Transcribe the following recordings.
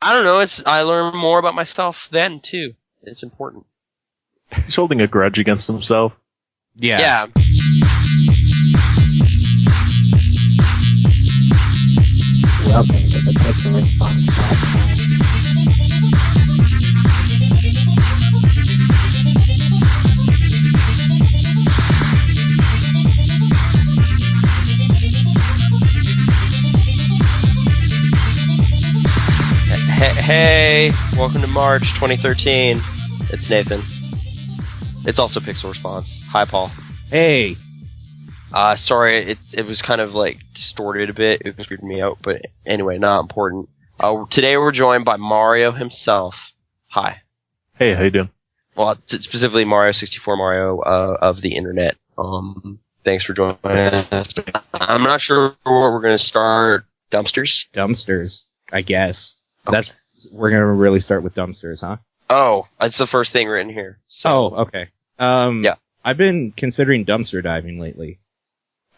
I don't know. I learn more about myself then too. It's important. He's holding a grudge against himself. Yeah. Welcome to the Pitch and Response Podcast. Hey, welcome to March 2013. It's Nathan. It's also Pixel Response. Hi, Paul. Hey. Sorry, it was kind of like distorted a bit. It screwed me out, but anyway, not important. Today we're joined by Mario himself. Hi. Hey, how you doing? Well, specifically Mario 64 Mario of the internet. Thanks for joining us. I'm not sure where we're going to start. Dumpsters, I guess. Okay. We're going to really start with dumpsters, huh? Oh, that's the first thing written here. So. Oh, okay. Yeah. I've been considering dumpster diving lately.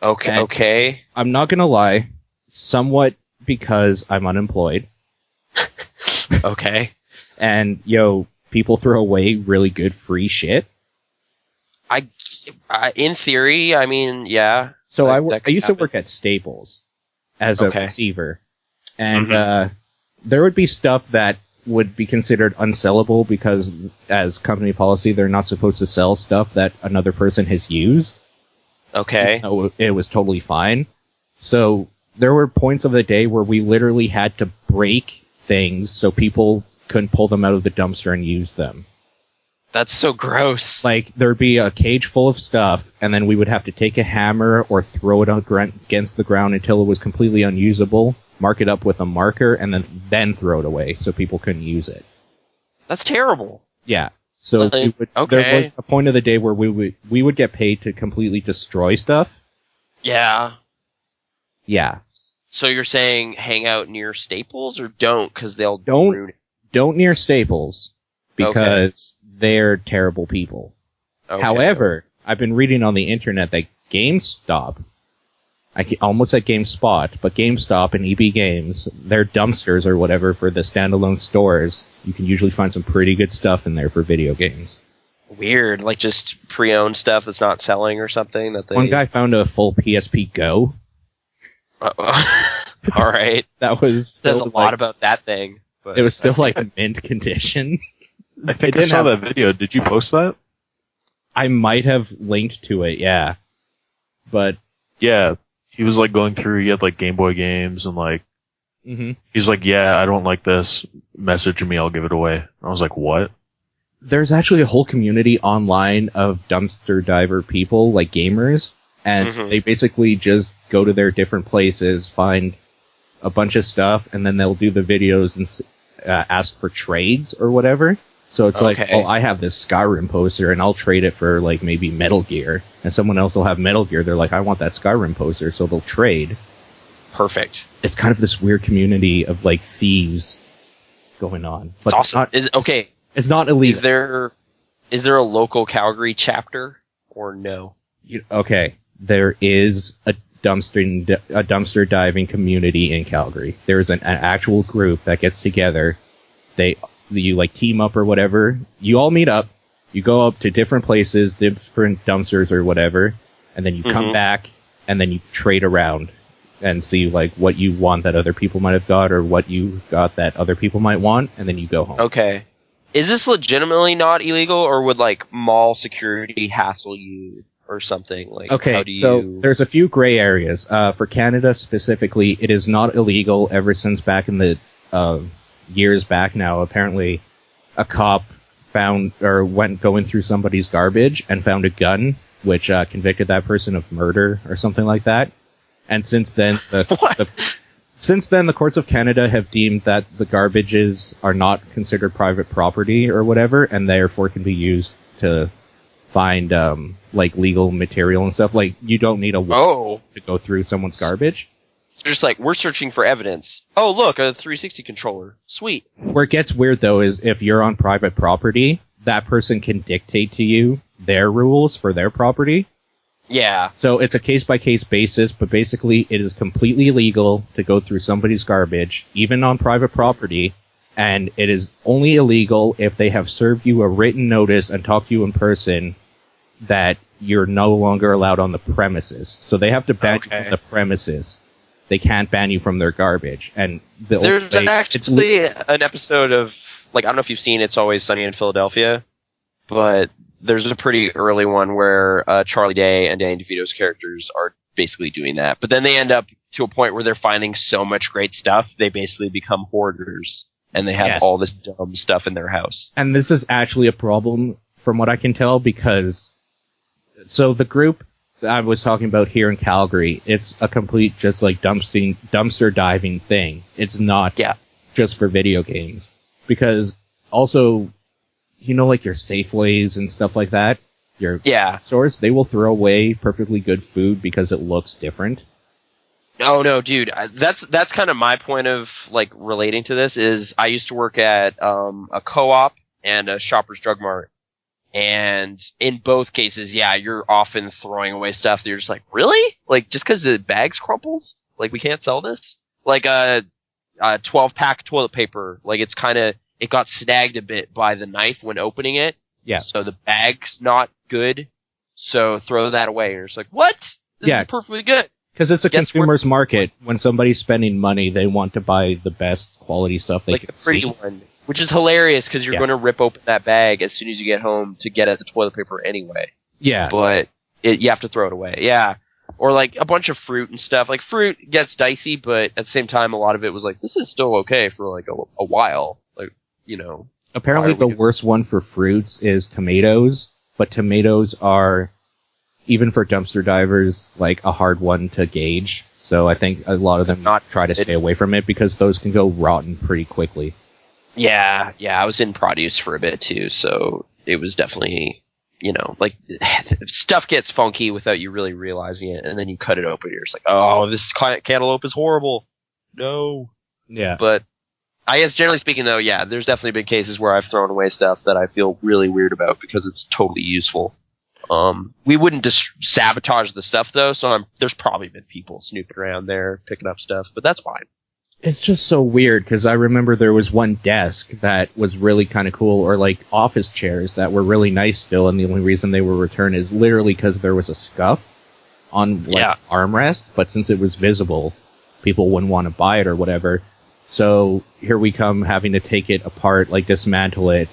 Okay. I'm not going to lie, somewhat because I'm unemployed. Okay. And, people throw away really good free shit. I in theory, I mean, yeah. So I used to work at Staples as a Okay. receiver. And there would be stuff that would be considered unsellable because, as company policy, they're not supposed to sell stuff that another person has used. Okay. It was totally fine. So there were points of the day where we literally had to break things so people couldn't pull them out of the dumpster and use them. That's so gross. Like, there'd be a cage full of stuff, and then we would have to take a hammer or throw it against the ground until it was completely unusable, mark it up with a marker, and then throw it away so people couldn't use it. That's terrible. Yeah. So there was a point of the day where we would get paid to completely destroy stuff. Yeah. Yeah. So you're saying hang out near Staples or don't because they'll ruin it? Don't near Staples because they're terrible people. Okay. However, I've been reading on the internet that GameStop, I almost said GameSpot, but GameStop and EB Games, their dumpsters or whatever for the standalone stores, you can usually find some pretty good stuff in there for video games. Weird, like just pre-owned stuff that's not selling or something that they... One guy found a full PSP Go. All right. That was says a lot about that thing. But it was still like mint condition. I think I saw that video. Did you post that? I might have linked to it, yeah. But yeah, he was like going through. He had like Game Boy games and like. He's like, yeah, I don't like this. Message me, I'll give it away. I was like, what? There's actually a whole community online of dumpster diver people, like gamers, and they basically just go to their different places, find a bunch of stuff, and then they'll do the videos and ask for trades or whatever. So it's like, oh, I have this Skyrim poster, and I'll trade it for, like, maybe Metal Gear. And someone else will have Metal Gear. They're like, I want that Skyrim poster, so they'll trade. Perfect. It's kind of this weird community of, like, thieves going on. But it's awesome. It's not illegal. Is there a local Calgary chapter, or no? Okay. There is a dumpster diving community in Calgary. There's an actual group that gets together. You like team up or whatever. You all meet up. You go up to different places, different dumpsters or whatever, and then you come back and then you trade around and see like what you want that other people might have got or what you've got that other people might want, and then you go home. Okay. Is this legitimately not illegal, or would like mall security hassle you or something? Like, so there's a few gray areas. For Canada specifically, it is not illegal ever since back in the years back now. Apparently, a cop went going through somebody's garbage and found a gun, which convicted that person of murder or something like that. And since then, the courts of Canada have deemed that the garbages are not considered private property or whatever, and therefore can be used to find like legal material and stuff. Like, you don't need a warrant to go through someone's garbage. Just like, we're searching for evidence. Oh, look, a 360 controller. Sweet. Where it gets weird, though, is if you're on private property, that person can dictate to you their rules for their property. Yeah. So it's a case-by-case basis, but basically it is completely legal to go through somebody's garbage, even on private property, and it is only illegal if they have served you a written notice and talked to you in person that you're no longer allowed on the premises. So they have to ban you from the premises. They can't ban you from their garbage. And there's actually an episode of, like, I don't know if you've seen It's Always Sunny in Philadelphia, but there's a pretty early one where Charlie Day and Danny DeVito's characters are basically doing that. But then they end up to a point where they're finding so much great stuff, they basically become hoarders. And they have all this dumb stuff in their house. And this is actually a problem, from what I can tell, because... So the group that I was talking about here in Calgary, it's a complete just like dumpster diving thing. It's not just for video games. Because also, you know, like your Safeways and stuff like that, your stores, they will throw away perfectly good food because it looks different. Oh no, dude, that's kind of my point of like relating to this is I used to work at a co-op and a Shoppers Drug Mart. And in both cases, you're often throwing away stuff that you're just like, really? Like, just because the bag's crumpled? Like, we can't sell this? Like a 12-pack toilet paper. Like, it got snagged a bit by the knife when opening it. Yeah. So the bag's not good. So throw that away. And you're just like, what? This is perfectly good. Because it's a consumer's market. When somebody's spending money, they want to buy the best quality stuff they can see. Like the pretty one. Which is hilarious because you're going to rip open that bag as soon as you get home to get at the toilet paper anyway. Yeah. But you have to throw it away. Yeah. Or like a bunch of fruit and stuff. Like fruit gets dicey, but at the same time, a lot of it was like, this is still okay for like a while. Like, you know. Apparently the worst one for fruits is tomatoes, but tomatoes are, even for dumpster divers, like a hard one to gauge. So I think a lot of them try to stay away from it because those can go rotten pretty quickly. Yeah, I was in produce for a bit too, so it was definitely, you know, like, stuff gets funky without you really realizing it, and then you cut it open, and you're just like, oh, this cantaloupe is horrible. No. Yeah. But, I guess generally speaking though, there's definitely been cases where I've thrown away stuff that I feel really weird about because it's totally useful. We wouldn't just sabotage the stuff though, so there's probably been people snooping around there, picking up stuff, but that's fine. It's just so weird, because I remember there was one desk that was really kind of cool, or like office chairs that were really nice still, and the only reason they were returned is literally because there was a scuff on armrest, but since it was visible, people wouldn't want to buy it or whatever. So here we come having to take it apart, like dismantle it,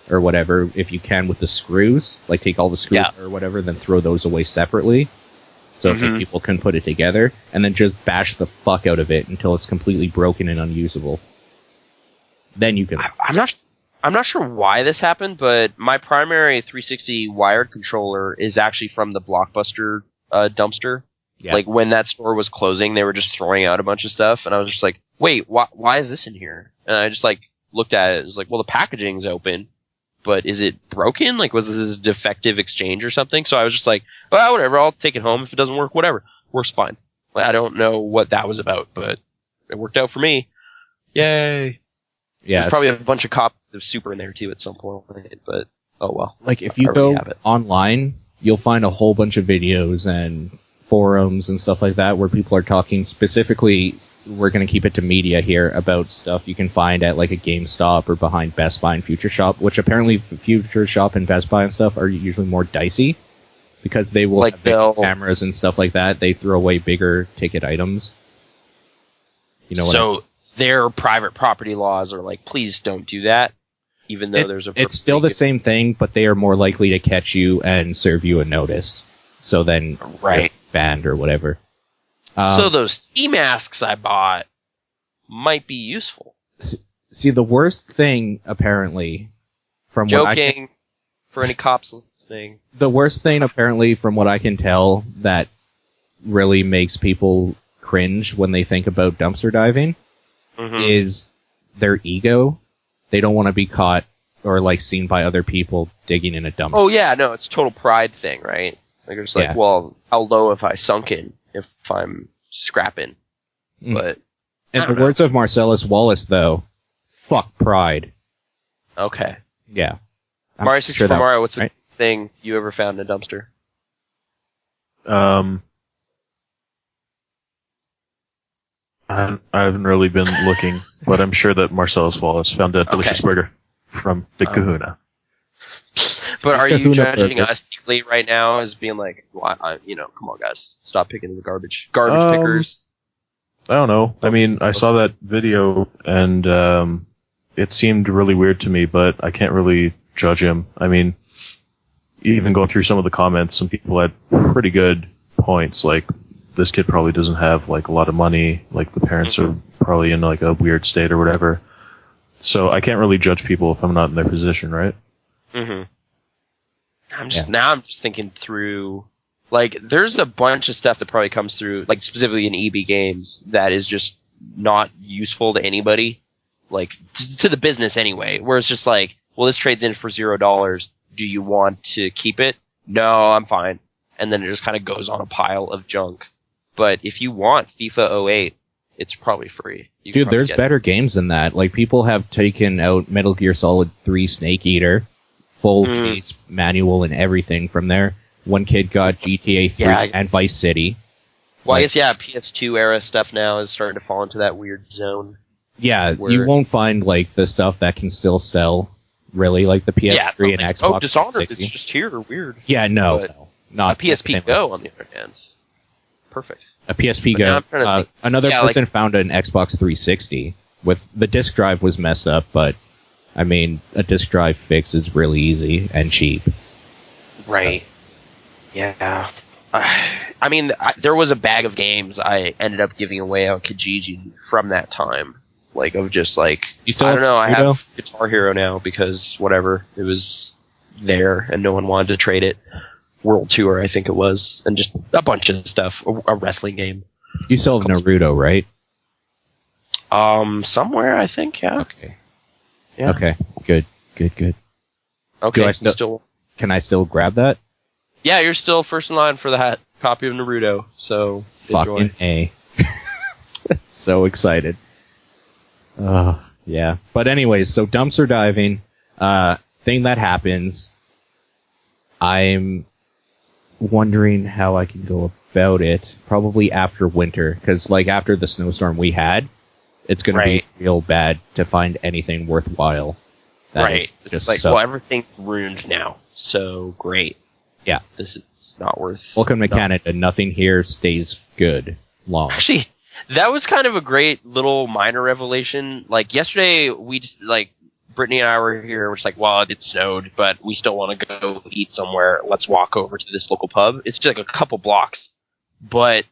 or whatever, if you can, with the screws, like take all the screws or whatever, then throw those away separately. So people can put it together, and then just bash the fuck out of it until it's completely broken and unusable. Then you can... I'm not sure why this happened, but my primary 360 wired controller is actually from the Blockbuster dumpster. Yeah. Like, when that store was closing, they were just throwing out a bunch of stuff, and I was just like, wait, why is this in here? And I just, like, looked at it, it was like, well, the packaging's open, but is it broken? Like, was this a defective exchange or something? So I was just like, well, whatever, I'll take it home. If it doesn't work, whatever. Works fine. Like, I don't know what that was about, but it worked out for me. Yay. Yeah. There's probably a bunch of copies of Super in there, too, at some point, but oh well. Like, if you go online, you'll find a whole bunch of videos and forums and stuff like that where people are talking specifically, we're going to keep it to media here, about stuff you can find at like a GameStop or behind Best Buy and Future Shop, which apparently Future Shop and Best Buy and stuff are usually more dicey because they will have big cameras and stuff like that. They throw away bigger ticket items. You know what? So their private property laws are like, please don't do that, even though there's a... It's still the same thing, but they are more likely to catch you and serve you a notice. So then you're banned or whatever. So those ski masks I bought might be useful. See, the worst thing, apparently, from Joking, for any cops listening. The worst thing, apparently, from what I can tell, that really makes people cringe when they think about dumpster diving is their ego. They don't want to be caught or, like, seen by other people digging in a dumpster. Oh, yeah, no, it's a total pride thing, right? Like, it's like, well, how low have I sunk in if I'm scrapping? But in the words of Marcellus Wallace, though, fuck pride. Okay. Yeah. Mario 64 Mario, what's the thing you ever found in a dumpster? I haven't really been looking. but I'm sure that Marcellus Wallace found a delicious burger from the Kahuna. But are you judging us equally right now as being like, well, come on, guys, stop picking the garbage pickers? I don't know. I mean, I saw that video and it seemed really weird to me, but I can't really judge him. I mean, even going through some of the comments, some people had pretty good points. Like, this kid probably doesn't have like a lot of money. Like, the parents are probably in like a weird state or whatever. So I can't really judge people if I'm not in their position, right? Mm-hmm. Now I'm just thinking through, like, there's a bunch of stuff that probably comes through, like, specifically in EB Games, that is just not useful to anybody, like, to the business anyway, where it's just like, well, this trades in for $0. Do you want to keep it? No, I'm fine. And then it just kind of goes on a pile of junk. But if you want FIFA 08, it's probably free. Dude, there's better games than that. Like, people have taken out Metal Gear Solid 3 Snake Eater, full case manual and everything from there. One kid got GTA 3 and Vice City. Well, I guess, PS2 era stuff now is starting to fall into that weird zone. Yeah, you won't find, like, the stuff that can still sell, really, like the PS3 and Xbox 360. Oh, Dishonored is just here, weird. Yeah, no, not a PSP Go, on the other hand. Perfect. A PSP Go. Another person found an Xbox 360 with the disc drive was messed up, but I mean, a disc drive fix is really easy and cheap. Right. So. Yeah. I mean, there was a bag of games I ended up giving away on Kijiji from that time. Like, of just like, I don't know, I have Guitar Hero now because whatever, it was there and no one wanted to trade it. World Tour, I think it was, and just a bunch of stuff. A wrestling game. You still have Naruto, right? Somewhere, I think, yeah. Okay. Yeah. Okay, good. Okay, can I still grab that? Yeah, you're still first in line for that copy of Naruto, so fucking enjoy. So excited. Yeah. But anyways, so dumpster diving, thing that happens, I'm wondering how I can go about it, probably after winter, because like after the snowstorm we had, it's going to be real bad to find anything worthwhile. Right. Just like, well, everything's ruined now, so great. Yeah. This is not worth... Welcome to Canada. Nothing here stays good long. Actually, that was kind of a great little minor revelation. Like, yesterday, we just, like, Brittany and I were here, we're just like, well, it snowed, but we still want to go eat somewhere. Let's walk over to this local pub. It's just like a couple blocks. But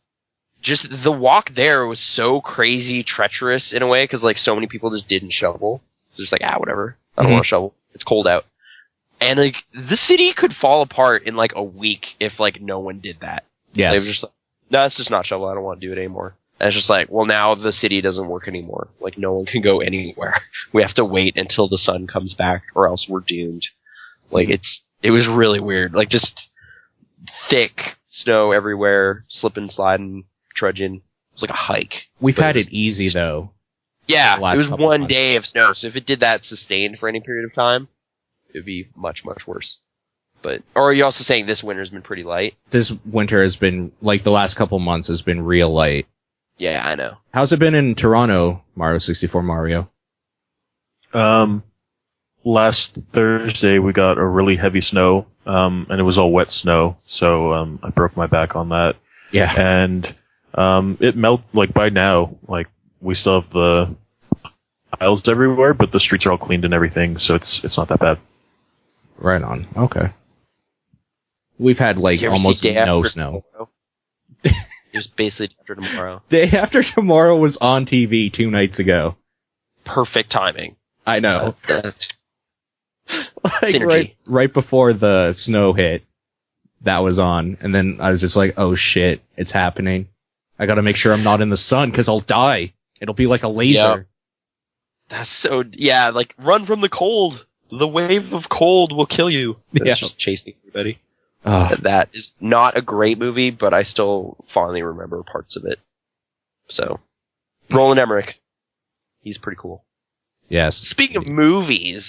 just the walk there was so crazy treacherous in a way, because, like, so many people just didn't shovel. Just like, whatever. I don't want to shovel. It's cold out. And, like, the city could fall apart in, like, a week if, like, no one did that. Yes. They were just like, no, it's just not shovel. I don't want to do it anymore. And it's just like, well, now the city doesn't work anymore. Like, no one can go anywhere. We have to wait until the sun comes back, or else we're doomed. Like, it was really weird. Like, just thick snow everywhere, slipping, sliding, trudging. It was like a hike. We've had it easy, though. Yeah, it was one day of snow, so if it did that sustained for any period of time, it would be much, much worse. But, or are you also saying this winter's been pretty light? This winter has been, like, the last couple months has been real light. Yeah, I know. How's it been in Toronto, Mario 64 Mario? Last Thursday we got a really heavy snow, and it was all wet snow, so I broke my back on that. Yeah. And it melted, like, by now, like, we still have the aisles everywhere, but the streets are all cleaned and everything, so it's not that bad. Right on. Okay. We've had, like, almost no snow. It was basically Day After Tomorrow. Day After Tomorrow was on TV 2 nights ago. Perfect timing. I know. Like, right before the snow hit, that was on, and then I was just like, oh shit, it's happening. I gotta make sure I'm not in the sun, because I'll die. It'll be like a laser. Yep. That's so... Yeah, like, run from the cold. The wave of cold will kill you. It's just chasing everybody. That is not a great movie, but I still fondly remember parts of it. So, Roland Emmerich. He's pretty cool. Yes. Speaking of movies...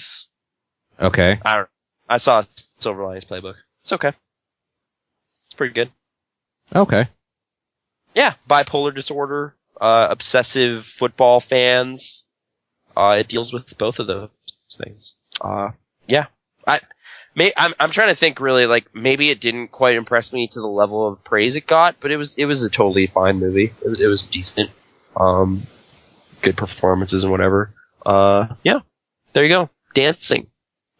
Okay. I saw Silver Linings Playbook. It's okay. It's pretty good. Okay. Yeah, bipolar disorder, obsessive football fans, it deals with both of those things. Yeah. I'm trying to think really, like, maybe it didn't quite impress me to the level of praise it got, but it was a totally fine movie. It was decent. Good performances and whatever. Yeah. There you go. Dancing.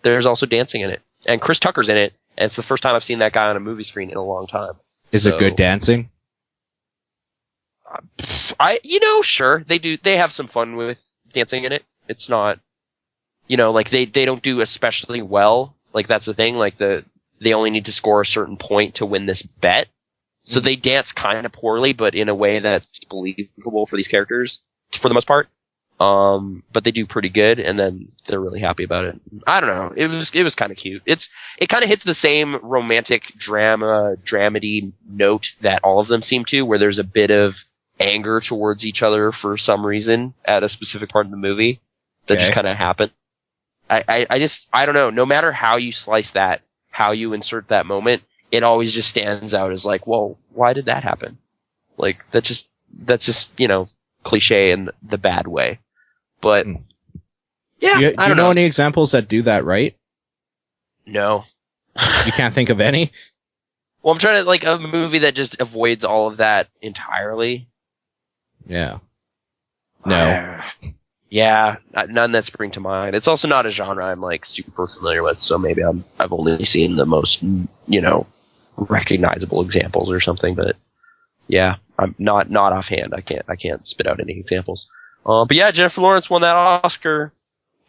There's also dancing in it. And Chris Tucker's in it, and it's the first time I've seen that guy on a movie screen in a long time. Is it good dancing? Sure. They have some fun with dancing in it. It's not, like they don't do especially well. Like that's the thing. Like they only need to score a certain point to win this bet. So they dance kind of poorly, but in a way that's believable for these characters for the most part. But they do pretty good, and then they're really happy about it. I don't know. It was kind of cute. It kind of hits the same romantic dramedy note that all of them seem to, where there's a bit of anger towards each other for some reason at a specific part of the movie that just kind of happened. I don't know. No matter how you slice that, how you insert that moment, it always just stands out as like, well, why did that happen? Like that's just cliche in the bad way. But yeah, do you know any examples that do that right? No. You can't think of any? Well, I'm trying to like a movie that just avoids all of that entirely. Yeah. No. Yeah, none that spring to mind. It's also not a genre I'm like super familiar with, so maybe I've only seen the most recognizable examples or something. But yeah, I'm not offhand. I can't spit out any examples. But yeah, Jennifer Lawrence won that Oscar.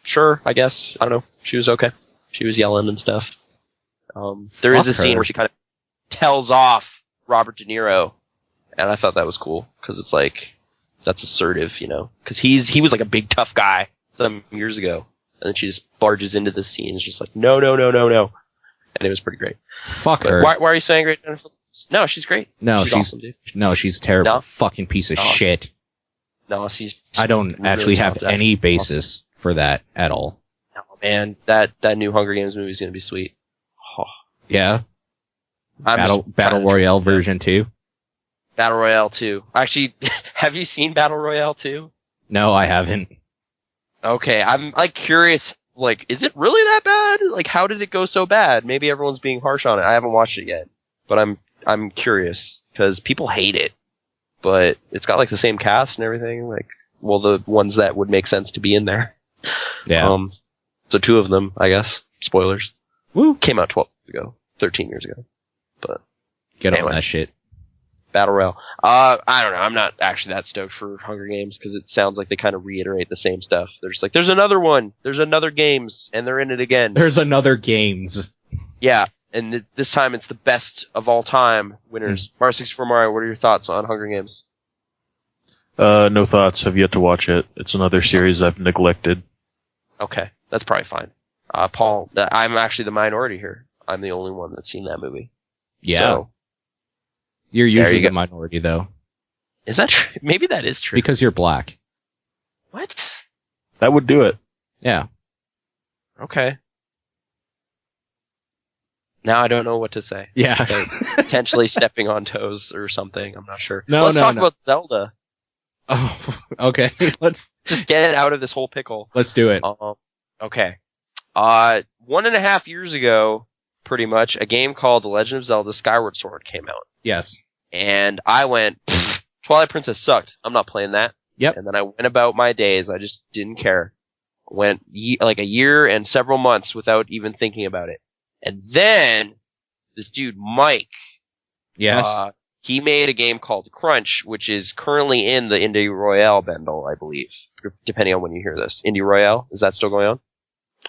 Sure, I guess. I don't know. She was okay. She was yelling and stuff. There is a scene where she kind of tells off Robert De Niro, and I thought that was cool because it's like that's assertive, because he was like a big tough guy some years ago, and then she just barges into this scene and is just like no, and it was pretty great. Fuck but her. Why are you saying great, Jennifer? No, she's great. No, she's awesome, dude. No, she's terrible. No? Fucking piece of shit. No, she's. I don't really actually have talented. any basis for that at all. No, man, that new Hunger Games movie is gonna be sweet. Oh. Yeah. I'm Battle Royale version 2? Battle Royale 2. Actually, have you seen Battle Royale 2? No, I haven't. Okay, I'm like curious. Like, is it really that bad? Like, how did it go so bad? Maybe everyone's being harsh on it. I haven't watched it yet, but I'm curious because people hate it. But it's got like the same cast and everything. Like, well, the ones that would make sense to be in there. Yeah. So 2 of them, I guess. Spoilers. Woo. Came out 13 years ago. But get anyway. on that shit. Battle Royale. I don't know. I'm not actually that stoked for Hunger Games because it sounds like they kind of reiterate the same stuff. They're just like, there's another one. There's another Games, and they're in it again. There's another Games. Yeah, and this time it's the best of all time winners. Mario 64 Mario, what are your thoughts on Hunger Games? No thoughts. Have yet to watch it. It's another series I've neglected. Okay, that's probably fine. Paul, I'm actually the minority here. I'm the only one that's seen that movie. Yeah. So, you're usually the minority, though. Is that true? Maybe that is true. Because you're black. What? That would do it. Yeah. Okay. Now I don't know what to say. Yeah. Potentially stepping on toes or something. I'm not sure. Let's talk about Zelda. Oh, okay. Let's just get it out of this whole pickle. Let's do it. Okay. 1.5 years ago, pretty much, a game called The Legend of Zelda Skyward Sword came out. Yes. And I went, Twilight Princess sucked. I'm not playing that. Yep. And then I went about my days. I just didn't care. Went like a year and several months without even thinking about it. And then this dude, Mike. Yes. He made a game called Crunch, which is currently in the Indie Royale bundle, I believe, depending on when you hear this. Indie Royale, is that still going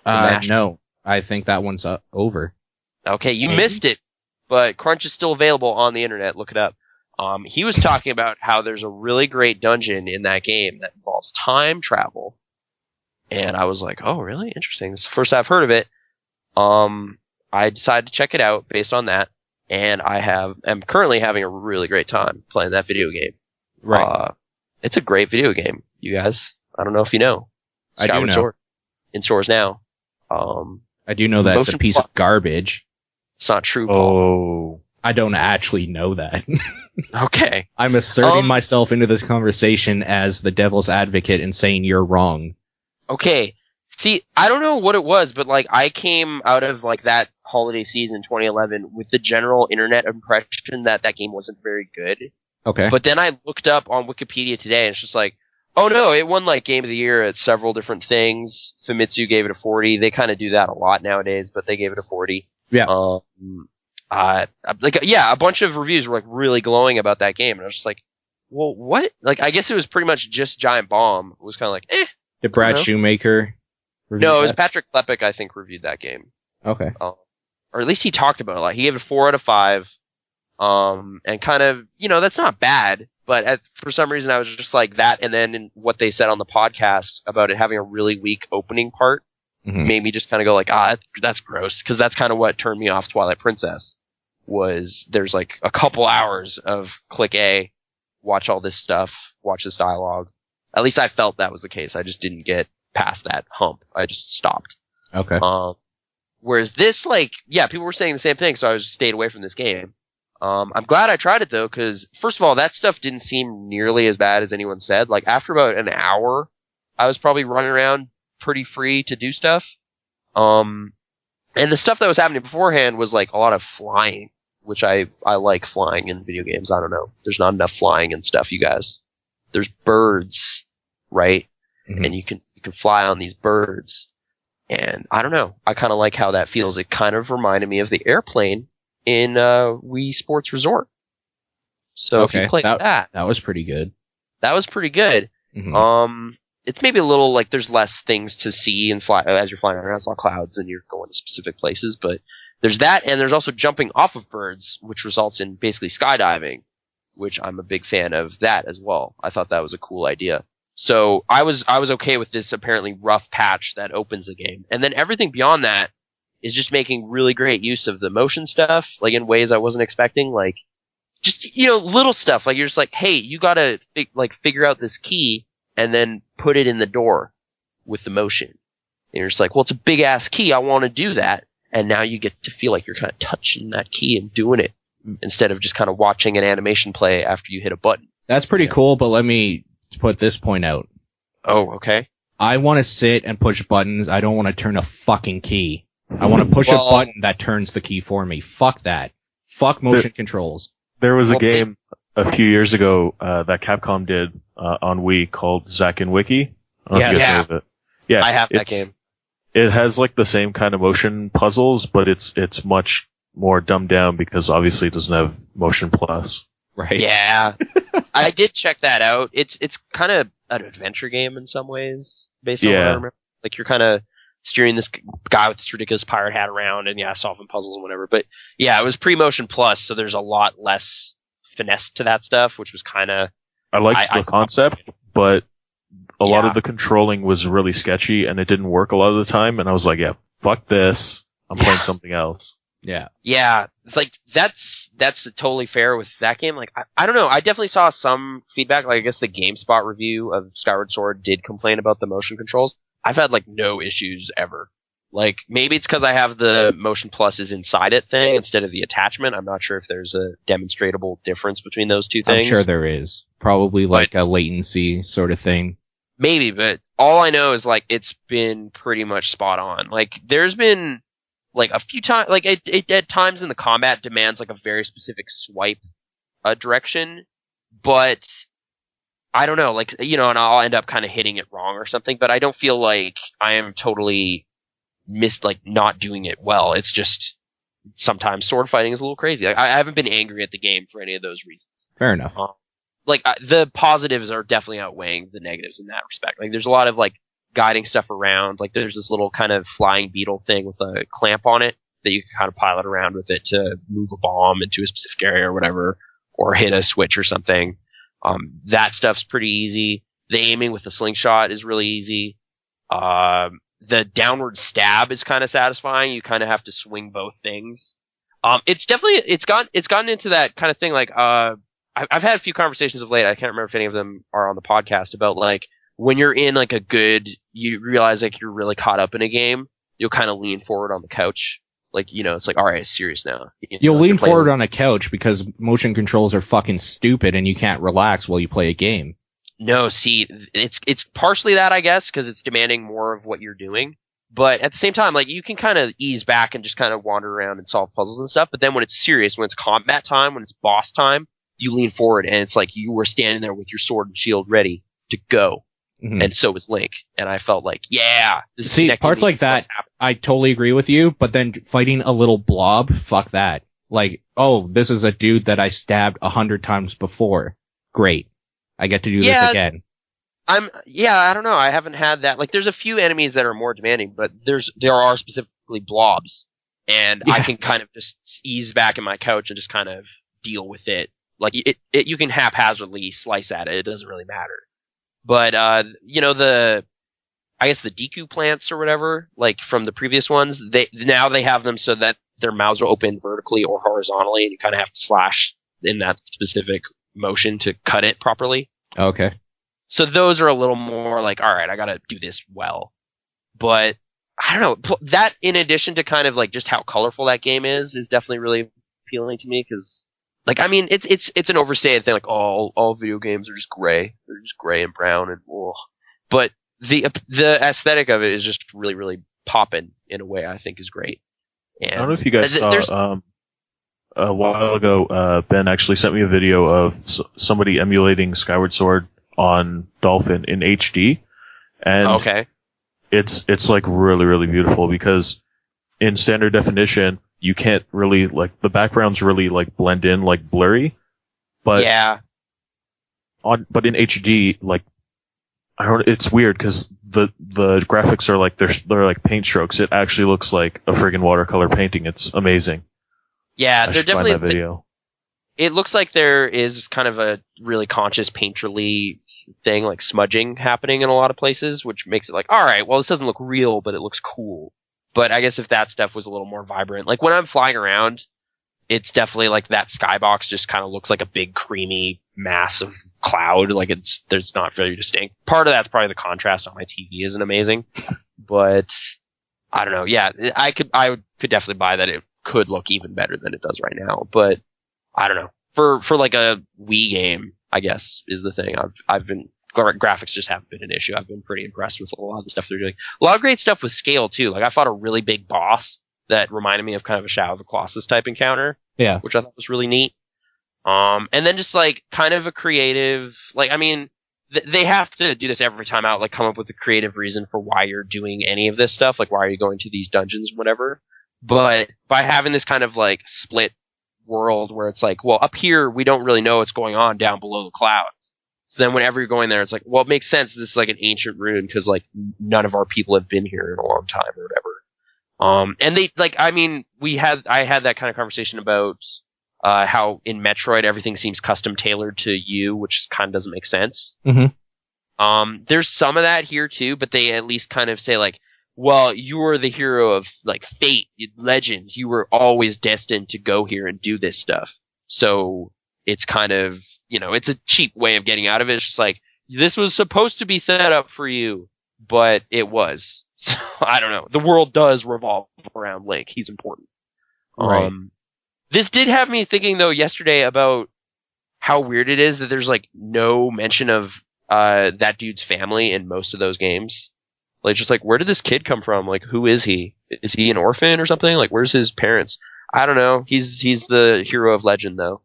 on? No. I think that one's over. Okay, you missed it, but Crunch is still available on the internet. Look it up. He was talking about how there's a really great dungeon in that game that involves time travel. And I was like, oh, really? Interesting. It's the first I've heard of it. I decided to check it out based on that. And am currently having a really great time playing that video game. Right. It's a great video game, you guys. I don't know if you know. I do know. Sword. In stores now. I do know that it's a piece of garbage. It's not true, Paul. Oh. I don't actually know that. Okay. I'm asserting myself into this conversation as the devil's advocate and saying you're wrong. Okay. See, I don't know what it was, but like I came out of like that holiday season 2011 with the general internet impression that that game wasn't very good. Okay. But then I looked up on Wikipedia today and it's just like, oh no, it won like Game of the Year at several different things. Famitsu gave it a 40. They kind of do that a lot nowadays, but they gave it a 40. Yeah. A bunch of reviews were like really glowing about that game, and I was just like, well, what? Like, I guess it was pretty much just Giant Bomb. It was kind of like, Did Brad Shoemaker review No, it was that? Patrick Klepek, I think, reviewed that game. Okay. Or at least he talked about it a lot. He gave it a 4 out of 5. And kind of, that's not bad, but for some reason I was just like that, and then in what they said on the podcast about it having a really weak opening part made me just kind of go like, that's gross, because that's kind of what turned me off Twilight Princess, was there's like a couple hours of click A, watch all this stuff, watch this dialogue. At least I felt that was the case. I just didn't get past that hump. I just stopped. Okay. Whereas this, people were saying the same thing, so I just stayed away from this game. I'm glad I tried it though, because first of all, that stuff didn't seem nearly as bad as anyone said. Like after about an hour, I was probably running around pretty free to do stuff. And the stuff that was happening beforehand was like a lot of flying, which I like flying in video games. I don't know. There's not enough flying and stuff, you guys. There's birds, right? Mm-hmm. And you can fly on these birds. And I don't know. I kind of like how that feels. It kind of reminded me of the airplane in Wii Sports Resort. So if you played that was pretty good. That was pretty good. Mm-hmm. It's maybe a little like there's less things to see and fly as you're flying around. It's all clouds and you're going to specific places, but there's that, and there's also jumping off of birds, which results in basically skydiving, which I'm a big fan of that as well. I thought that was a cool idea. So I was okay with this apparently rough patch that opens the game, and then everything beyond that is just making really great use of the motion stuff, like in ways I wasn't expecting, like just little stuff, like you're just like, hey, you gotta figure out this key and then put it in the door with the motion. And you're just like, well, it's a big ass key, I want to do that, and now you get to feel like you're kind of touching that key and doing it instead of just kind of watching an animation play after you hit a button. That's pretty cool, but let me put this point out. Oh, okay. I want to sit and push buttons. I don't want to turn a fucking key. I want to push a button that turns the key for me. Fuck that. Fuck motion controls. There was a game a few years ago that Capcom did on Wii called Zack and Wiki. Yeah, I have that game. It has like the same kind of motion puzzles, but it's much more dumbed down because obviously it doesn't have Motion Plus. Right. Yeah. I did check that out. It's kind of an adventure game in some ways, based on what I remember. Like you're kind of steering this guy with this ridiculous pirate hat around and solving puzzles and whatever. But yeah, it was pre-Motion Plus, so there's a lot less finesse to that stuff, which was kind of... I liked the concept, but a lot of the controlling was really sketchy and it didn't work a lot of the time, and I was like, yeah, fuck this. I'm playing something else. Yeah. Yeah. Like, that's totally fair with that game. Like, I don't know. I definitely saw some feedback. Like, I guess the GameSpot review of Skyward Sword did complain about the motion controls. I've had, like, no issues ever. Like, maybe it's because I have the Motion Pluses inside it thing instead of the attachment. I'm not sure if there's a demonstrable difference between those two things. I'm sure there is. Probably like a latency sort of thing. Maybe, but all I know is, like, it's been pretty much spot on. Like, there's been, like, a few times, like, it at times in the combat demands, like, a very specific swipe direction, but I don't know, like, and I'll end up kind of hitting it wrong or something, but I don't feel like I am totally not doing it well. It's just sometimes sword fighting is a little crazy. Like, I haven't been angry at the game for any of those reasons. Fair enough. The positives are definitely outweighing the negatives in that respect. Like, there's a lot of, like, guiding stuff around. Like, there's this little kind of flying beetle thing with a clamp on it that you can kind of pilot around with it to move a bomb into a specific area or whatever, or hit a switch or something. That stuff's pretty easy. The aiming with the slingshot is really easy. The downward stab is kind of satisfying. You kind of have to swing both things. It's gotten into that kind of thing. Like, I've had a few conversations of late. I can't remember if any of them are on the podcast about, like, when you're in, like, you realize, like, you're really caught up in a game, you'll kind of lean forward on the couch. Like, it's like, all right, it's serious now. You'll lean forward on a couch because motion controls are fucking stupid and you can't relax while you play a game. No, see, it's partially that, I guess, because it's demanding more of what you're doing. But at the same time, like, you can kind of ease back and just kind of wander around and solve puzzles and stuff. But then when it's serious, when it's combat time, when it's boss time, you lean forward and it's like you were standing there with your sword and shield ready to go. Mm-hmm. And so was Link. And I felt like, yeah. See, parts like that, I totally agree with you. But then fighting a little blob, fuck that. Like, oh, this is a dude that I stabbed 100 times before. Great. I get to do this again. I don't know. I haven't had that. Like, there's a few enemies that are more demanding, but there are specifically blobs, and I can kind of just ease back in my couch and just kind of deal with it. Like, you can haphazardly slice at it. It doesn't really matter. But I guess the Deku plants or whatever, like from the previous ones, they have them so that their mouths are open vertically or horizontally, and you kind of have to slash in that specific motion to cut it properly. Okay. So those are a little more like, all right, I gotta do this well. But I don't know, that in addition to kind of like just how colorful that game is definitely really appealing to me, because like, I mean, it's an overstated thing, like all video games are just gray. They're just gray and brown and but the aesthetic of it is just really, really popping in a way I think is great. And I don't know if you guys saw a while ago, Ben actually sent me a video of somebody emulating Skyward Sword on Dolphin in HD, and it's like really, really beautiful, because in standard definition you can't really, like, the backgrounds really like blend in, like blurry, but but in HD, like, I don't, it's weird because the graphics are like they're like paint strokes. It actually looks like a friggin' watercolor painting. It's amazing. Yeah, they're definitely find that video. It looks like there is kind of a really conscious painterly thing, like smudging happening in a lot of places, which makes it like, all right, well, this doesn't look real, but it looks cool. But I guess if that stuff was a little more vibrant, like when I'm flying around, it's definitely like that skybox just kind of looks like a big creamy mass of cloud. Like there's not very distinct. Part of that's probably the contrast on my TV isn't amazing, but I don't know. Yeah, I could definitely buy that it could look even better than it does right now, but I don't know. For like a Wii game, I guess, is the thing. I've been, graphics just haven't been an issue. I've been pretty impressed with a lot of the stuff they're doing. A lot of great stuff with scale too. Like I fought a really big boss that reminded me of kind of a Shadow of the Colossus type encounter. Yeah. Which I thought was really neat. And then just like kind of a creative, like, I mean, they have to do this every time out, like come up with a creative reason for why you're doing any of this stuff. Like why are you going to these dungeons, whatever. But by having this kind of like split world where it's like, well, up here we don't really know what's going on down below the clouds. So then whenever you're going there, it's like, well, it makes sense. This is like an ancient ruin because like none of our people have been here in a long time or whatever. And they like, I mean, I had that kind of conversation about how in Metroid everything seems custom tailored to you, which kind of doesn't make sense. Mm-hmm. There's some of that here too, but they at least kind of say like, well, you were the hero of like fate, legend. You were always destined to go here and do this stuff. So it's kind of, you know, it's a cheap way of getting out of it. It's just like, this was supposed to be set up for you, but it was. So, I don't know. The world does revolve around Link. He's important. Right. This did have me thinking though yesterday about how weird it is that there's like no mention of that dude's family in most of those games. Like, just like, where did this kid come from? Like, who is he? Is he an orphan or something? Like, where's his parents? I don't know. He's the hero of legend, though.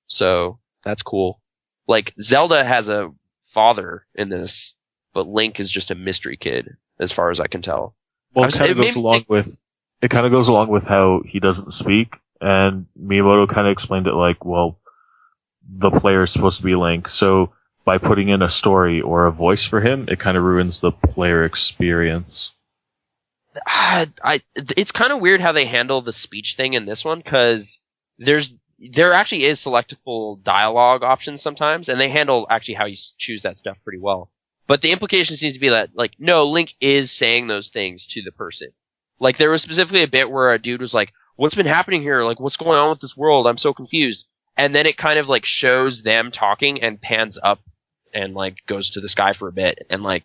So, that's cool. Like, Zelda has a father in this, but Link is just a mystery kid, as far as I can tell. Well, it kind of goes along with how he doesn't speak, and Miyamoto kind of explained it like, well, the player is supposed to be Link, so by putting in a story or a voice for him, it kind of ruins the player experience. It's kind of weird how they handle the speech thing in this one, because there actually is selectable dialogue options sometimes, and they handle actually how you choose that stuff pretty well. But the implication seems to be that, like, no, Link is saying those things to the person. Like, there was specifically a bit where a dude was like, what's been happening here? Like, what's going on with this world? I'm so confused. And then it kind of, like, shows them talking and pans up and, like, goes to the sky for a bit and, like,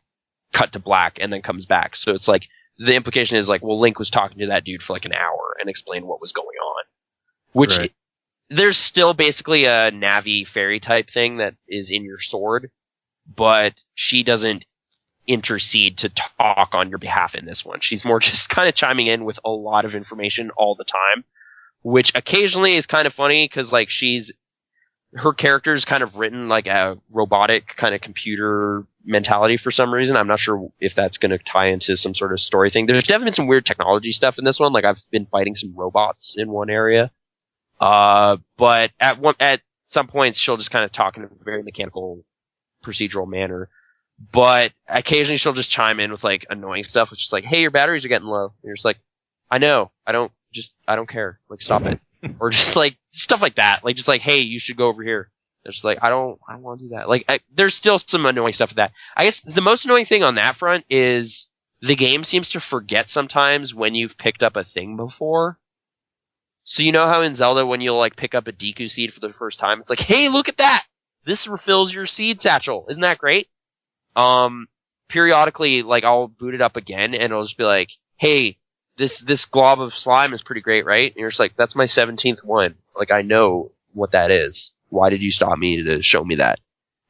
cut to black and then comes back. So it's like, the implication is, like, well, Link was talking to that dude for, like, an hour and explained what was going on. Which, right. There's still basically a Navi fairy type thing that is in your sword. but she doesn't intercede to talk on your behalf in this one. She's more just kind of chiming in with a lot of information all the time, which occasionally is kind of funny because like her character is kind of written like a robotic kind of computer mentality for some reason. I'm not sure if that's going to tie into some sort of story thing. There's definitely some weird technology stuff in this one. Like I've been fighting some robots in one area. But at some points she'll just kind of talk in a very mechanical procedural manner. But occasionally she'll just chime in with like annoying stuff, which is like, hey, your batteries are getting low. And you're just like, I know, I don't care. Like, stop it. Or just like stuff like that. Like, just like, hey, you should go over here. It's just like, I don't want to do that. Like, there's still some annoying stuff with that. I guess the most annoying thing on that front is the game seems to forget sometimes when you've picked up a thing before. So you know how in Zelda when you'll like pick up a Deku seed for the first time, it's like, hey, look at that! This refills your seed satchel. Isn't that great? Periodically, like, I'll boot it up again and it'll just be like, hey, this glob of slime is pretty great, right? And you're just like, that's my 17th one. Like, I know what that is. Why did you stop me to show me that?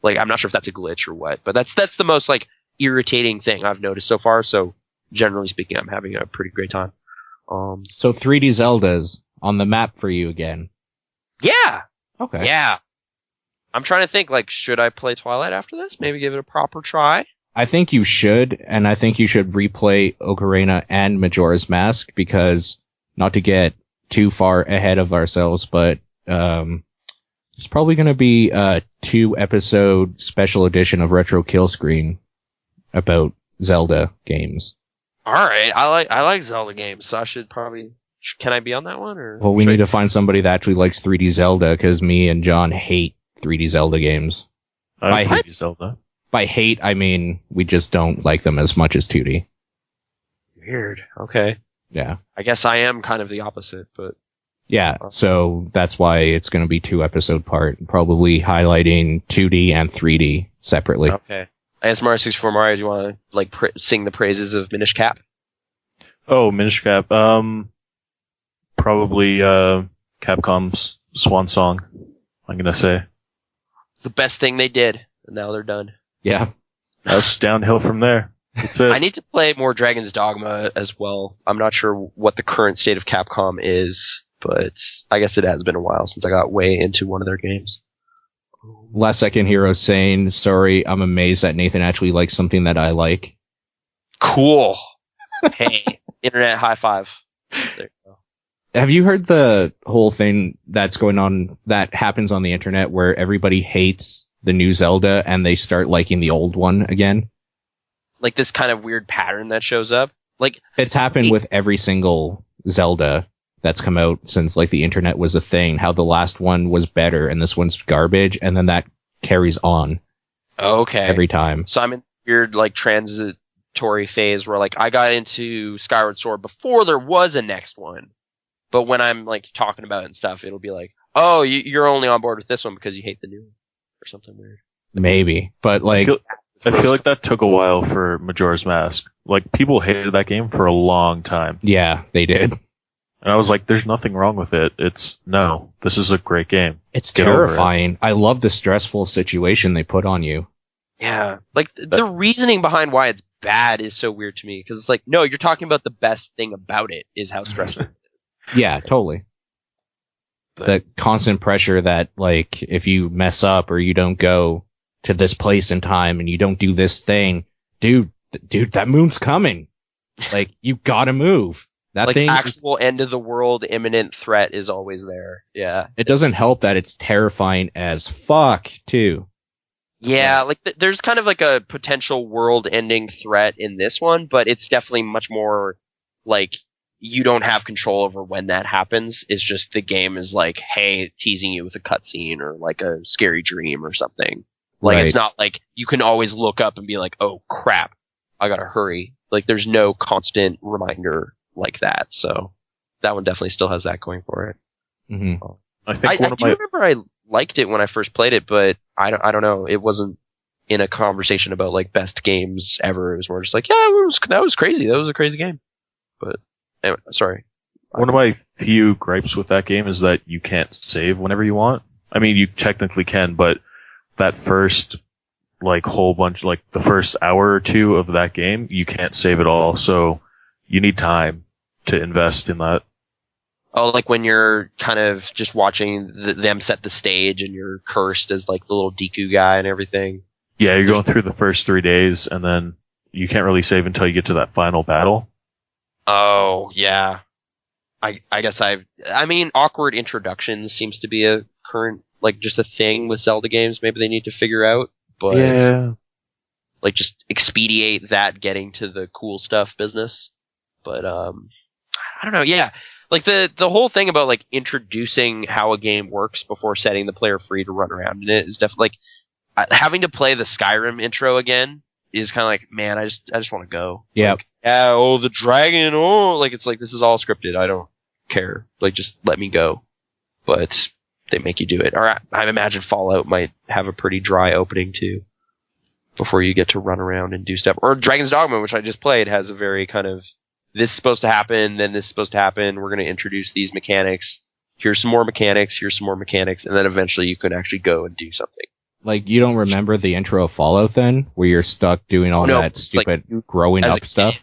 Like, I'm not sure if that's a glitch or what, but that's the most, like, irritating thing I've noticed so far, so generally speaking, I'm having a pretty great time. So 3D Zelda's on the map for you again? Yeah! Okay. Yeah. I'm trying to think, like, should I play Twilight after this? Maybe give it a proper try? I think you should, and I think you should replay Ocarina and Majora's Mask, because, not to get too far ahead of ourselves, but it's probably going to be a 2-episode special edition of Retro Kill Screen about Zelda games. Alright, I like Zelda games, so I should probably... Can I be on that one? Or well, we need to find somebody that actually likes 3D Zelda, because me and John hate 3D Zelda games. I like 3D Zelda. By hate, I mean we just don't like them as much as 2D. Weird. Okay. Yeah. I guess I am kind of the opposite, but... Yeah, so that's why it's going to be 2-episode part, probably highlighting 2D and 3D separately. Okay. I guess Mario 64 Mario, do you want to like sing the praises of Minish Cap? Oh, Minish Cap. Probably Capcom's swan song, I'm going to say. The best thing they did, and now they're done. Yeah. That's downhill from there. That's it. I need to play more Dragon's Dogma as well. I'm not sure what the current state of Capcom is, but I guess it has been a while since I got way into one of their games. Last Second Hero saying, sorry, I'm amazed that Nathan actually likes something that I like. Cool. Hey, internet high five. There you go. Have you heard the whole thing that's going on, that happens on the internet, where everybody hates the new Zelda and they start liking the old one again? Like this kind of weird pattern that shows up? Like, it's happened with every single Zelda that's come out since like the internet was a thing, how the last one was better and this one's garbage, and then that carries on. Okay. Every time. So I'm in weird like transitory phase where like I got into Skyward Sword before there was a next one. But when I'm like talking about it and stuff, it'll be like, oh, you're only on board with this one because you hate the new one. Or something weird. Maybe. But like... I feel like that took a while for Majora's Mask. Like, people hated that game for a long time. Yeah, they did. And I was like, there's nothing wrong with it. This is a great game. It's terrifying. I love the stressful situation they put on you. Yeah. Like, the reasoning behind why it's bad is so weird to me. Because it's like, no, you're talking about the best thing about it is how stressful it is. Yeah, totally. But the constant pressure that, like, if you mess up or you don't go to this place in time and you don't do this thing, dude, that moon's coming. Like, you gotta move. That like, thing, actual end of the world imminent threat is always there. Yeah. It doesn't help that it's terrifying as fuck, too. Yeah, like, there's kind of like a potential world-ending threat in this one, but it's definitely much more, like, you don't have control over when that happens. It's just the game is like, hey, teasing you with a cutscene or like a scary dream or something. Like, right. It's not like you can always look up and be like, oh crap, I gotta hurry. Like, there's no constant reminder like that. So that one definitely still has that going for it. Mm-hmm. I think I remember I liked it when I first played it, but I don't know. It wasn't in a conversation about like best games ever. It was more just like, yeah, that was crazy. That was a crazy game. But anyway, sorry. One of my few gripes with that game is that you can't save whenever you want. I mean, you technically can, but that first like whole bunch, like the first hour or two of that game, you can't save it all. So you need time to invest in that. Oh, like when you're kind of just watching them set the stage and you're cursed as like the little Deku guy and everything. Yeah, you're going through the first 3 days and then you can't really save until you get to that final battle. Oh, yeah. I guess I mean, awkward introductions seems to be a current, like, just a thing with Zelda games. Maybe they need to figure out, but yeah, like, just expedite that getting to the cool stuff business. But I don't know. Yeah, like the whole thing about like introducing how a game works before setting the player free to run around in it is definitely like having to play the Skyrim intro again is kind of like, man, I just want to go. Yeah. Like, yeah. Oh, the dragon. Oh, like it's like this is all scripted. I don't care. Like just let me go. But they make you do it. Or I imagine Fallout might have a pretty dry opening too, before you get to run around and do stuff. Or Dragon's Dogma, which I just played, has a very kind of, this is supposed to happen, then this is supposed to happen, we're going to introduce these mechanics, here's some more mechanics, and then eventually you can actually go and do something. Like, you don't remember the intro of Fallout then? Where you're stuck doing all that stupid like, growing up stuff?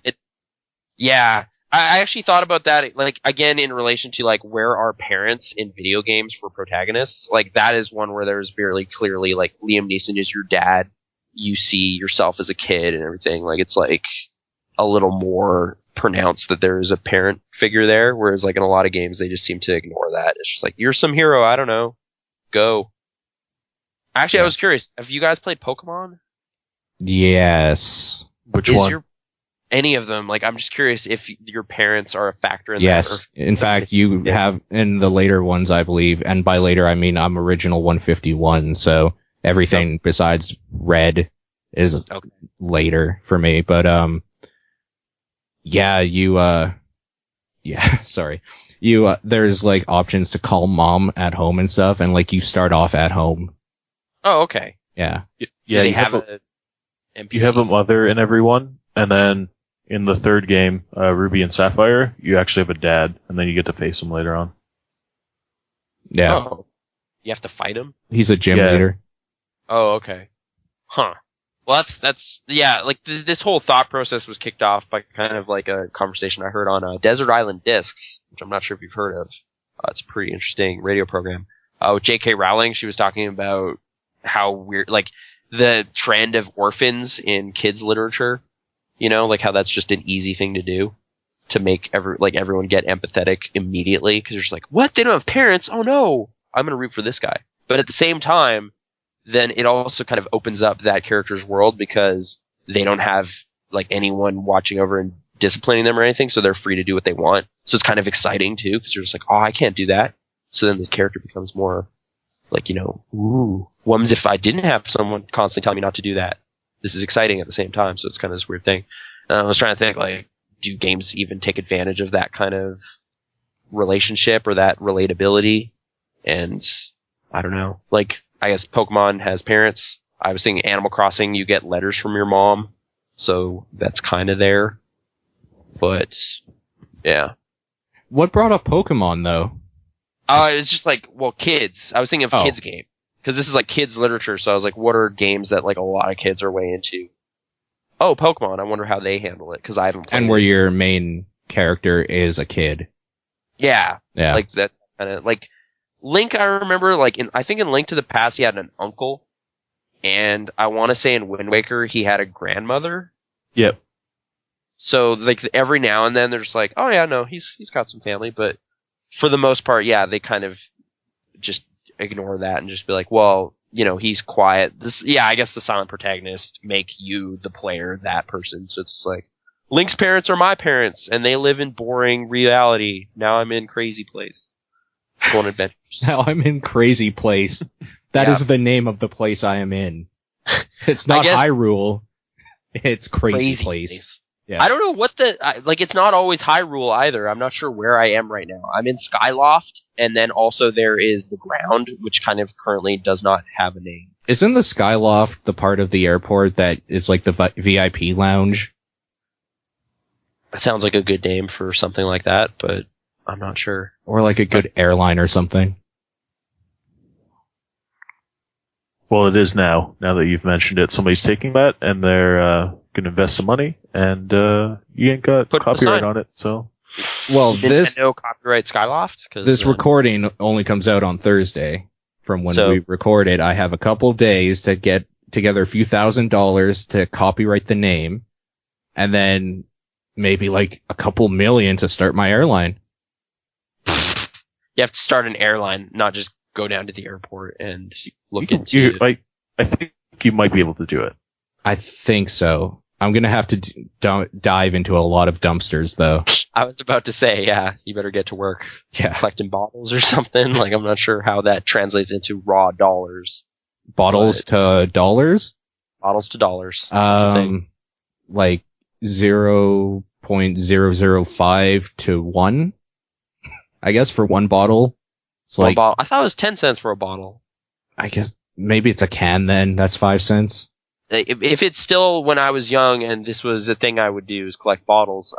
Yeah. I actually thought about that, like, again, in relation to, like, where are parents in video games for protagonists? Like, that is one where there's very clearly, like, Liam Neeson is your dad, you see yourself as a kid and everything. Like, it's, like, a little more pronounced that there is a parent figure there, whereas, like, in a lot of games, they just seem to ignore that. It's just like, you're some hero, I don't know. Go. Actually, I was curious, have you guys played Pokemon? Yes. Which one? Any of them. Like, I'm just curious if your parents are a factor in that. Yes. In fact, you have in the later ones, I believe, and by later, I mean I'm original 151, so everything besides Red is later for me. But, sorry. There's, like, options to call mom at home and stuff, and, like, you start off at home. Oh, okay. Yeah. Yeah, you have you have a mother in everyone, and then in the third game, Ruby and Sapphire, you actually have a dad, and then you get to face him later on. Yeah. Oh. You have to fight him? He's a gym leader. Oh, okay. Huh. Well, that's like, this whole thought process was kicked off by kind of like a conversation I heard on Desert Island Discs, which I'm not sure if you've heard of. It's a pretty interesting radio program. With J.K. Rowling, she was talking about how weird, like, the trend of orphans in kids literature, you know, like how that's just an easy thing to do to make everyone get empathetic immediately, because you're just like, what? They don't have parents? Oh no, I'm going to root for this guy. But at the same time, then it also kind of opens up that character's world because they don't have like anyone watching over and disciplining them or anything, so they're free to do what they want. So it's kind of exciting too, because you're just like, oh, I can't do that. So then the character becomes more like, you know, ooh, what if I didn't have someone constantly telling me not to do that? This is exciting at the same time, so it's kind of this weird thing. I was trying to think, like, do games even take advantage of that kind of relationship or that relatability? And I don't know. Like, I guess Pokemon has parents. I was thinking Animal Crossing, you get letters from your mom, so that's kind of there. But, yeah. What brought up Pokemon, though? It's just like, well, kids. I was thinking of kids game. Because this is like kids literature, so I was like, what are games that like a lot of kids are way into? Oh, Pokemon. I wonder how they handle it, because I haven't played And where your main character is a kid. Yeah. Yeah. Like that kind of, like, Link, I remember, like, I think in Link to the Past he had an uncle, and I want to say in Wind Waker he had a grandmother. Yep. So, like, every now and then they're just like, oh yeah, no, he's got some family, but for the most part, yeah, they kind of just ignore that and just be like, well, you know, he's quiet. I guess the silent protagonist make you, the player, that person. So it's like, Link's parents are my parents, and they live in boring reality. Now I'm in crazy place. Go on adventures. Now I'm in crazy place. That is the name of the place I am in. It's not Hyrule. It's crazy place. Yeah. I don't know what it's not always Hyrule either. I'm not sure where I am right now. I'm in Skyloft, and then also there is the ground, which kind of currently does not have a name. Isn't the Skyloft the part of the airport that is like the VIP lounge? That sounds like a good name for something like that, but I'm not sure. Or like a good airline or something. Well, it is now. Now that you've mentioned it, somebody's taking that, and they're going to invest some money, and you ain't got copyright on it, so... Well, Nintendo copyright Skyloft? This recording only comes out on Thursday. From when we record it, I have a couple days to get together a few $1,000s to copyright the name, and then maybe like a couple million to start my airline. You have to start an airline, not just go down to the airport and look into it. I think you might be able to do it. I think so. I'm going to have to dive into a lot of dumpsters, though. I was about to say, yeah, you better get to work. Yeah. Collecting bottles or something. Like, I'm not sure how that translates into raw dollars. Bottles to dollars? Bottles to dollars. Like 0.005 to 1, I guess, for one bottle. It's like, I thought it was 10 cents for a bottle. I guess maybe it's a can then. That's 5 cents. If it's still when I was young and this was a thing I would do is collect bottles,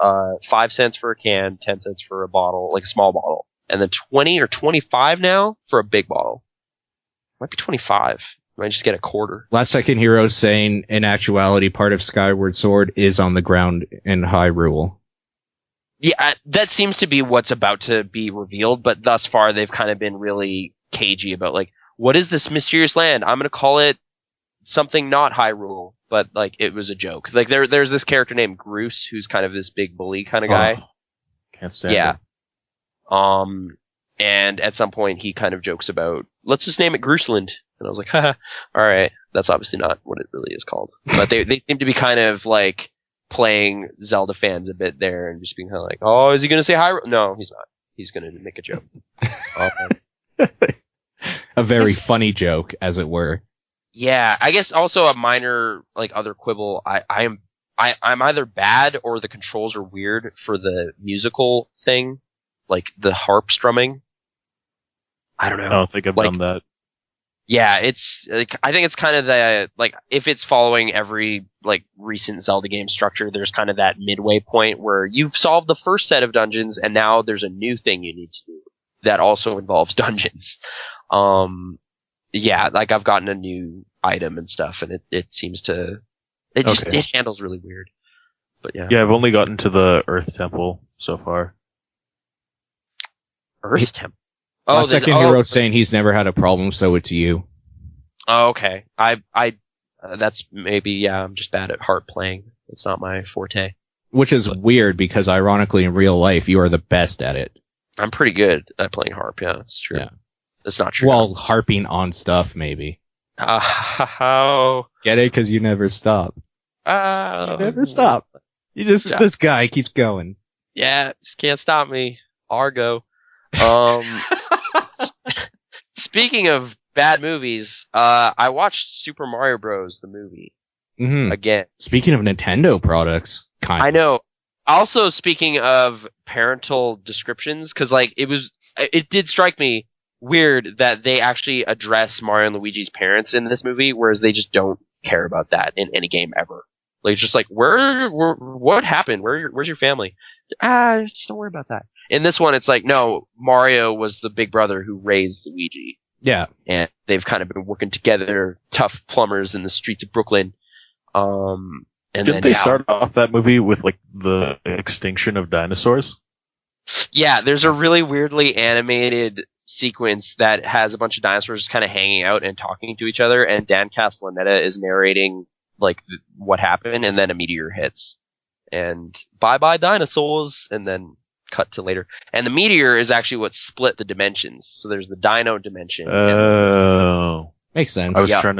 5 cents for a can, 10 cents for a bottle, like a small bottle. And then 20 or 25 now for a big bottle. Might be 25. Might just get a quarter. Last Second Hero saying, in actuality, part of Skyward Sword is on the ground in Hyrule. Yeah, that seems to be what's about to be revealed, but thus far they've kind of been really cagey about, like, what is this mysterious land? I'm gonna call it something not Hyrule, but, like, it was a joke. Like, there's this character named Groose, who's kind of this big bully kind of guy. Can't stand it. And at some point he kind of jokes about, let's just name it Grooseland. And I was like, haha, alright, that's obviously not what it really is called. But they seem to be kind of, like, playing Zelda fans a bit there and just being kind of like, oh, is he gonna say Hyrule? No, he's not. He's gonna make a joke. A very funny joke, as it were. Yeah, I guess also a minor, like, other quibble. I'm either bad or the controls are weird for the musical thing, like the harp strumming. I don't know. I don't think I've done that. Yeah, it's like, I think it's kind of the, like, if it's following every, like, recent Zelda game structure, there's kind of that midway point where you've solved the first set of dungeons and now there's a new thing you need to do that also involves dungeons. Yeah, like, I've gotten a new item and stuff, and it seems to, it handles really weird. But yeah. Yeah, I've only gotten to the Earth Temple so far. Earth Temple? Last Second Hero saying he's never had a problem, so it's you. Oh, okay. That's maybe, yeah, I'm just bad at harp playing. It's not my forte. Which is weird, because ironically in real life, you are the best at it. I'm pretty good at playing harp, yeah, it's true. Yeah. That's not true. Well, harping on stuff, maybe. How? Get it? Because you never stop. You never stop. This guy keeps going. Yeah, just can't stop me. Argo. Speaking of bad movies, I watched Super Mario Bros. The movie. Mm-hmm. Again. Speaking of Nintendo products, I know. Also, speaking of parental descriptions, because, like, it did strike me weird that they actually address Mario and Luigi's parents in this movie, whereas they just don't care about that in any game ever. Like, it's just like, what happened? Where's your family? Just don't worry about that. In this one, it's like, no, Mario was the big brother who raised Luigi. Yeah. And they've kind of been working together, tough plumbers in the streets of Brooklyn. Didn't they start off that movie with, like, the extinction of dinosaurs? Yeah, there's a really weirdly animated sequence that has a bunch of dinosaurs just kind of hanging out and talking to each other, and Dan Castellaneta is narrating, like, what happened, and then a meteor hits. And bye-bye dinosaurs, and then cut to later. And the meteor is actually what split the dimensions. So there's the dino dimension. Oh. Makes sense. I was trying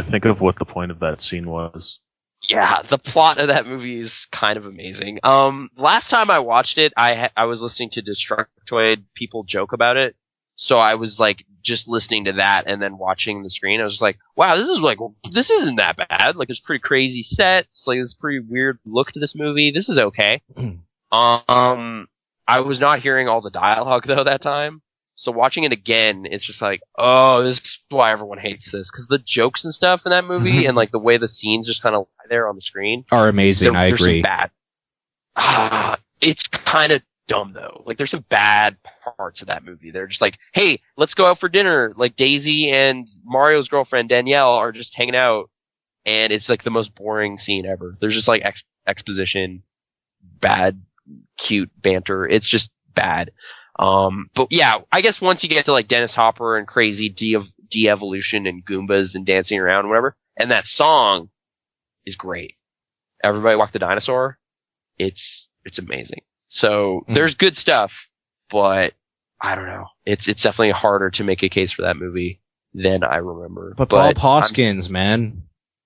to think of what the point of that scene was. Yeah, the plot of that movie is kind of amazing. Last time I watched it, I was listening to Destructoid people joke about it. So I was, like, just listening to that and then watching the screen. I was just like, wow, this isn't that bad. Like, there's pretty crazy sets. Like, there's a pretty weird look to this movie. This is okay. I was not hearing all the dialogue, though, that time. So watching it again, it's just like, oh, this is why everyone hates this. Because the jokes and stuff in that movie and, like, the way the scenes just kind of lie there on the screen are amazing. I agree. Bad. It's kind of dumb though. Like there's some bad parts of that movie. They're just like, hey, let's go out for dinner. Like Daisy and Mario's girlfriend Danielle are just hanging out, and it's like the most boring scene ever. There's just like exposition, bad, cute banter. It's just bad. But yeah, I guess once you get to like Dennis Hopper and crazy de-evolution and Goombas and dancing around and whatever, and that song is great. Everybody Walk the Dinosaur. It's amazing. So there's good stuff, but I don't know. It's definitely harder to make a case for that movie than I remember. But Bob Hoskins, man.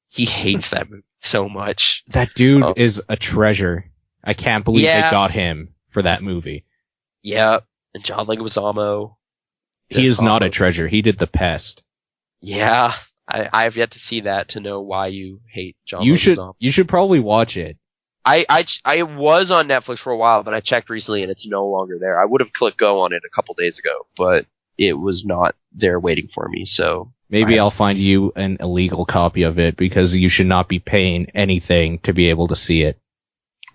He hates that movie so much. That dude is a treasure. I can't believe they got him for that movie. Yeah. And John Leguizamo. He is not a treasure. He did The Pest. Yeah. I have yet to see that to know why you hate John Leguizamo. You should probably watch it. I was on Netflix for a while, but I checked recently and it's no longer there. I would have clicked go on it a couple days ago, but it was not there waiting for me, so. Maybe I'll find you an illegal copy of it because you should not be paying anything to be able to see it.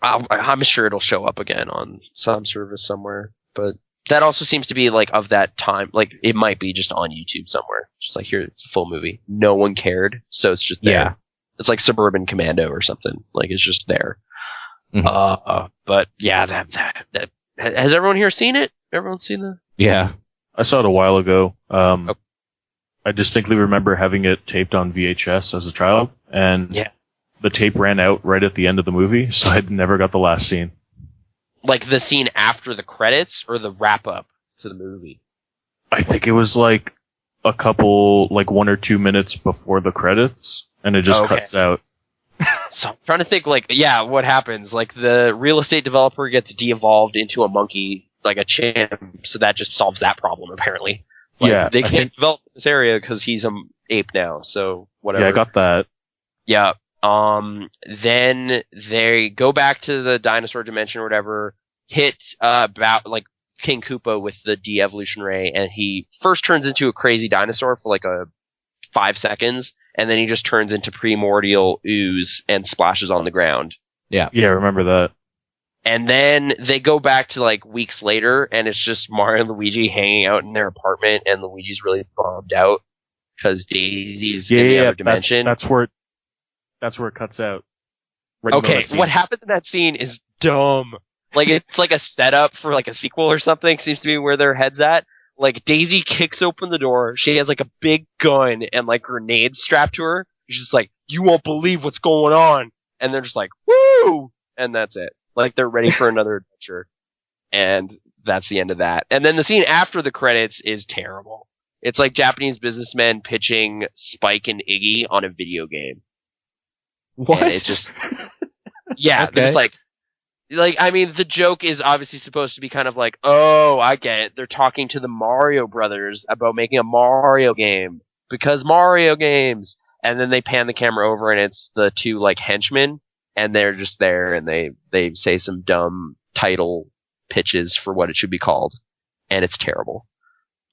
I'm sure it'll show up again on some service somewhere, but that also seems to be like of that time, like it might be just on YouTube somewhere. Just like here, it's a full movie. No one cared, so it's just there. Yeah. It's like Suburban Commando or something. Like it's just there. Mm-hmm. But yeah, that has everyone here seen it? Everyone seen the? Yeah. I saw it a while ago. I distinctly remember having it taped on VHS as a child, and the tape ran out right at the end of the movie, so I never got the last scene. Like the scene after the credits, or the wrap up to the movie? I think it was like a couple, like 1 or 2 minutes before the credits, and it just cuts out. So I'm trying to think, like, what happens? Like, the real estate developer gets de-evolved into a monkey, like a chimp, so that just solves that problem, apparently. Like, they can't develop this area because he's an ape now, so whatever. Yeah, I got that. Yeah. Then they go back to the dinosaur dimension or whatever, hit, like, King Koopa with the de-evolution ray, and he first turns into a crazy dinosaur for, like, 5 seconds, and then he just turns into primordial ooze and splashes on the ground. Yeah, I remember that. And then they go back to like weeks later, and it's just Mario and Luigi hanging out in their apartment, and Luigi's really bummed out because Daisy's in the other dimension. That's where it cuts out. Right okay, what happens in that scene is dumb. Like it's like a setup for like a sequel or something. Seems to be where their head's at. Like, Daisy kicks open the door, she has, like, a big gun and, like, grenades strapped to her. She's just like, you won't believe what's going on. And they're just like, woo! And that's it. Like, they're ready for another adventure. And that's the end of that. And then the scene after the credits is terrible. It's like Japanese businessmen pitching Spike and Iggy on a video game. What? And it just... Yeah, okay. There's like, I mean, the joke is obviously supposed to be kind of like, oh, I get it. They're talking to the Mario brothers about making a Mario game because Mario games. And then they pan the camera over and it's the two, like, henchmen, and they're just there and they say some dumb title pitches for what it should be called. And it's terrible.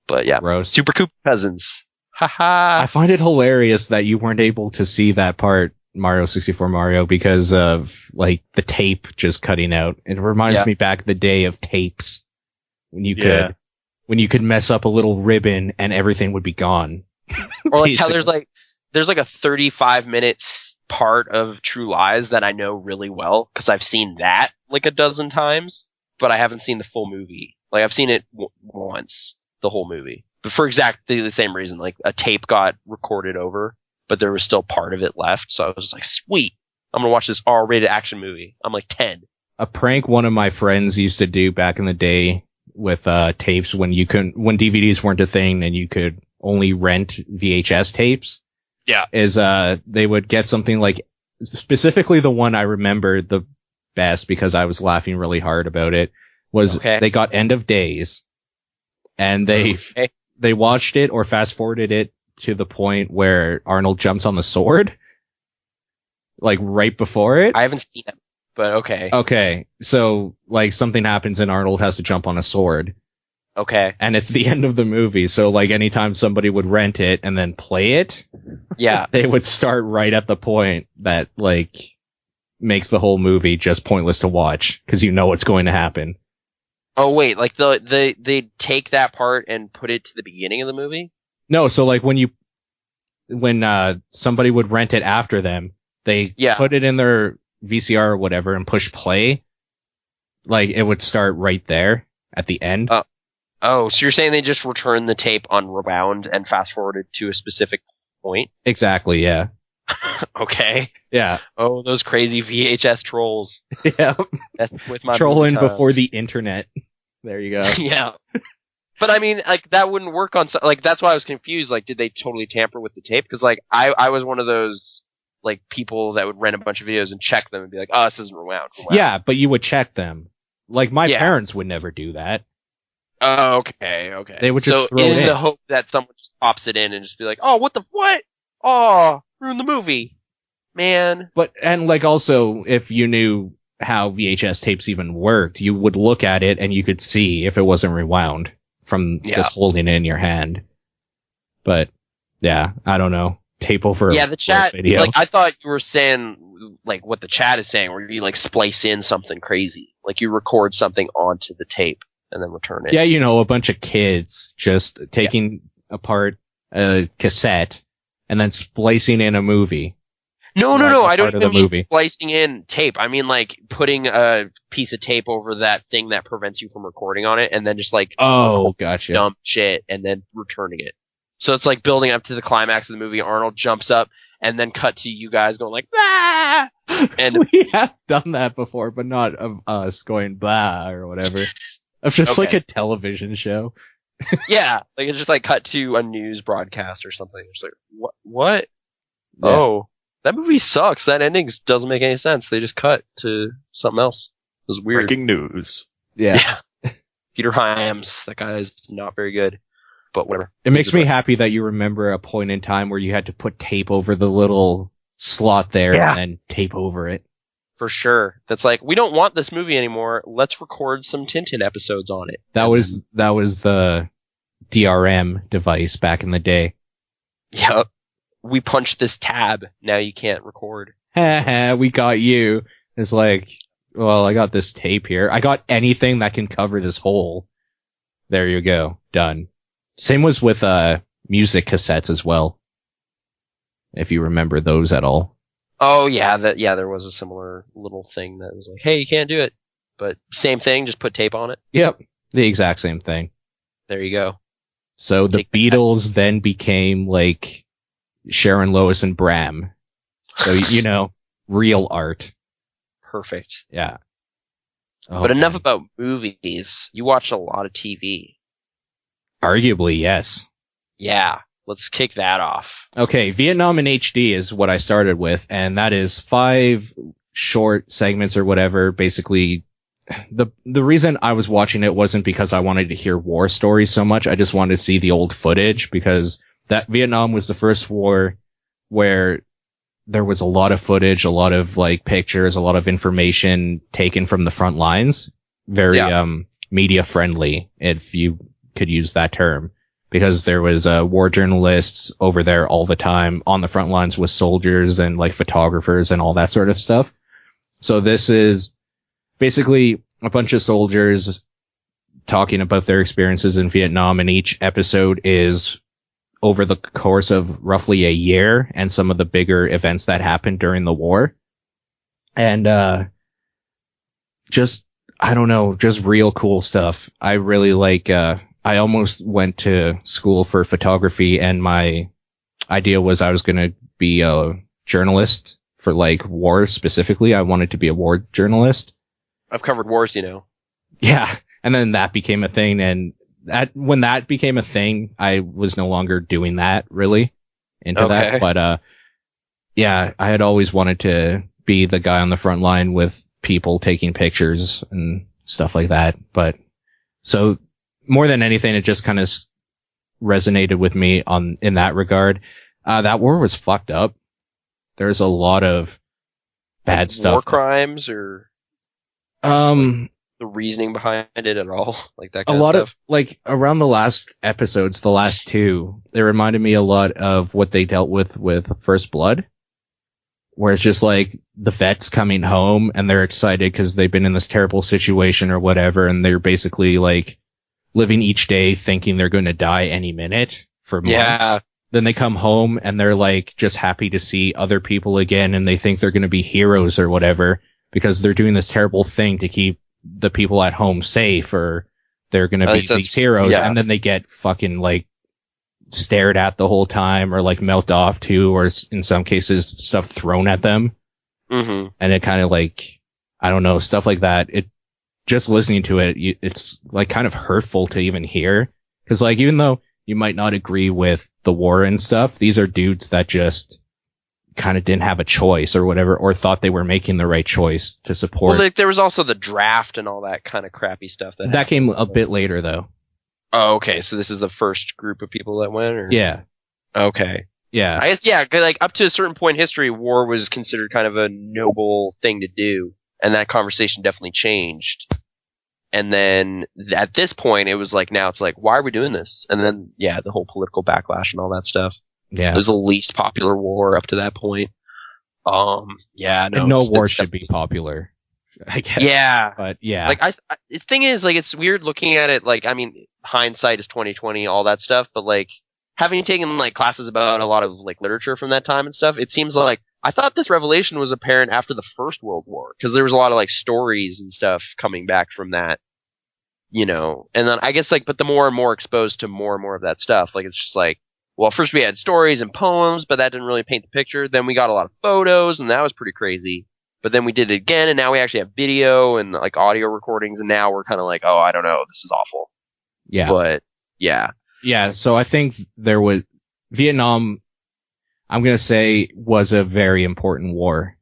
But yeah, Gross. Super Koopa Cousins. Haha. I find it hilarious that you weren't able to see that part, Mario 64 Mario, because of like the tape just cutting out. It reminds me back the day of tapes when you could mess up a little ribbon and everything would be gone. Or like how there's like a 35 minutes part of True Lies that I know really well because I've seen that like a dozen times, but I haven't seen the full movie. Like I've seen it once, the whole movie, but for exactly the same reason. Like a tape got recorded over, but there was still part of it left. So I was just like, sweet, I'm going to watch this R-rated action movie. I'm like 10. A prank one of my friends used to do back in the day with tapes when DVDs weren't a thing and you could only rent VHS tapes. Yeah. Is they would get something like, specifically the one I remember the best because I was laughing really hard about it, was they got End of Days and they watched it or fast forwarded it to the point where Arnold jumps on the sword, like right before it. I haven't seen it, but okay. Okay, so like something happens and Arnold has to jump on a sword. Okay. And it's the end of the movie, so like anytime somebody would rent it and then play it, they would start right at the point that like makes the whole movie just pointless to watch because you know what's going to happen. Oh wait, like they take that part and put it to the beginning of the movie? No, so like when somebody would rent it after them, they put it in their VCR or whatever and push play. Like it would start right there at the end. Oh, so you're saying they just returned the tape unwound and fast forwarded to a specific point? Exactly, yeah. Okay. Yeah. Oh, those crazy VHS trolls. Yeah. That's with my trolling before the internet. There you go. Yeah. But I mean, like, that wouldn't work on, like, that's why I was confused. Like, did they totally tamper with the tape? Because, like, I was one of those, like, people that would rent a bunch of videos and check them and be like, oh, this isn't rewound. Yeah, but you would check them. Like, my parents would never do that. Oh, okay. They would just throw it in. The hope that someone just pops it in and just be like, oh, what? Oh, ruined the movie. Man. But, and like also, if you knew how VHS tapes even worked, you would look at it and you could see if it wasn't rewound from just holding it in your hand. But, yeah, I don't know. Tape over the chat video. Like, I thought you were saying, like, what the chat is saying, where you, like, splice in something crazy. Like, you record something onto the tape and then return it. Yeah, you know, a bunch of kids just taking apart a cassette and then splicing in a movie. No. I don't even mean splicing in tape. I mean, like, putting a piece of tape over that thing that prevents you from recording on it and then just, like, gotcha. dump shit and then returning it. So it's like building up to the climax of the movie. Arnold jumps up and then cut to you guys going like, bah! And we have done that before, but not of us going bah or whatever. Of just like a television show. Yeah, like it's just like cut to a news broadcast or something. It's like, what? Yeah. Oh, that movie sucks. That ending doesn't make any sense. They just cut to something else. It was weird. Breaking news. Yeah. Peter Hyams, that guy is not very good. But whatever. It makes me happy that you remember a point in time where you had to put tape over the little slot there and then tape over it. For sure. That's like, we don't want this movie anymore. Let's record some Tintin episodes on it. That was the DRM device back in the day. Yep. We punched this tab. Now you can't record. We got you. It's like, well, I got this tape here. I got anything that can cover this hole. There you go. Done. Same was with music cassettes as well. If you remember those at all. Oh yeah, there was a similar little thing that was like, hey, you can't do it. But same thing, just put tape on it. Yep. The exact same thing. There you go. So the Beatles then became like Sharon Lois and Bram. So, you know, real art. Perfect. Yeah. But enough about movies. You watch a lot of TV. Arguably, yes. Yeah, let's kick that off. Okay, Vietnam in HD is what I started with, and that is 5 short segments or whatever. Basically, the reason I was watching it wasn't because I wanted to hear war stories so much. I just wanted to see the old footage, because that Vietnam was the first war where there was a lot of footage, a lot of like pictures, a lot of information taken from the front lines. Very media friendly, if you could use that term, because there was war journalists over there all the time on the front lines with soldiers and like photographers and all that sort of stuff. So this is basically a bunch of soldiers talking about their experiences in Vietnam, and each episode is over the course of roughly a year and some of the bigger events that happened during the war. And just, I don't know, just real cool stuff. I really like I almost went to school for photography, and my idea was I was going to be a journalist for like war specifically. I wanted to be a war journalist. I've covered wars, you know. Yeah. And then that became a thing. And when that became a thing, I was no longer doing that really into that. But, yeah, I had always wanted to be the guy on the front line with people taking pictures and stuff like that. But so, more than anything, it just kind of resonated with me in that regard. That war was fucked up. There's a lot of bad stuff. War crimes or the reasoning behind it at all, like that kind of stuff. A lot of like around the last episodes, the last 2, they reminded me a lot of what they dealt with First Blood, where it's just like the vets coming home and they're excited because they've been in this terrible situation or whatever, and they're basically like living each day thinking they're going to die any minute for months. Yeah. Then they come home and they're like just happy to see other people again, and they think they're going to be heroes or whatever because they're doing this terrible thing to keep the people at home safe, or they're going to be these heroes. Yeah. And then they get fucking like stared at the whole time, or like melt off too, or in some cases stuff thrown at them. Mm-hmm. And it kind of like, I don't know, stuff like that. It just listening to it, it's like kind of hurtful to even hear. Cause like, even though you might not agree with the war and stuff, these are dudes that just kind of didn't have a choice or whatever, or thought they were making the right choice to support. Well, like, there was also the draft and all that kind of crappy stuff. That came a bit later though. Oh, okay. So this is the first group of people that went? Or? Yeah. Okay. Yeah. I guess, yeah, 'cause, like, up to a certain point in history, war was considered kind of a noble thing to do, and that conversation definitely changed. And then, at this point, it was like, now it's like, why are we doing this? And then, yeah, the whole political backlash and all that stuff. Yeah. It was the least popular war up to that point. Yeah, no. And no war should be popular, I guess. Yeah. But yeah. Like, the thing is, like, it's weird looking at it, like, I mean, hindsight is 20/20, all that stuff, but, like, having taken, like, classes about a lot of, like, literature from that time and stuff, it seems like, I thought this revelation was apparent after the First World War, because there was a lot of, like, stories and stuff coming back from that, you know, and then I guess, like, but the more and more exposed to more and more of that stuff, like, it's just like, well, first we had stories and poems, but that didn't really paint the picture, then we got a lot of photos, and that was pretty crazy. But then we did it again, and now we actually have video and, like, audio recordings, and now we're kind of like, oh, I don't know, this is awful. Yeah. But, yeah. Yeah, so I think there was... Vietnam, I'm going to say, was a very important war.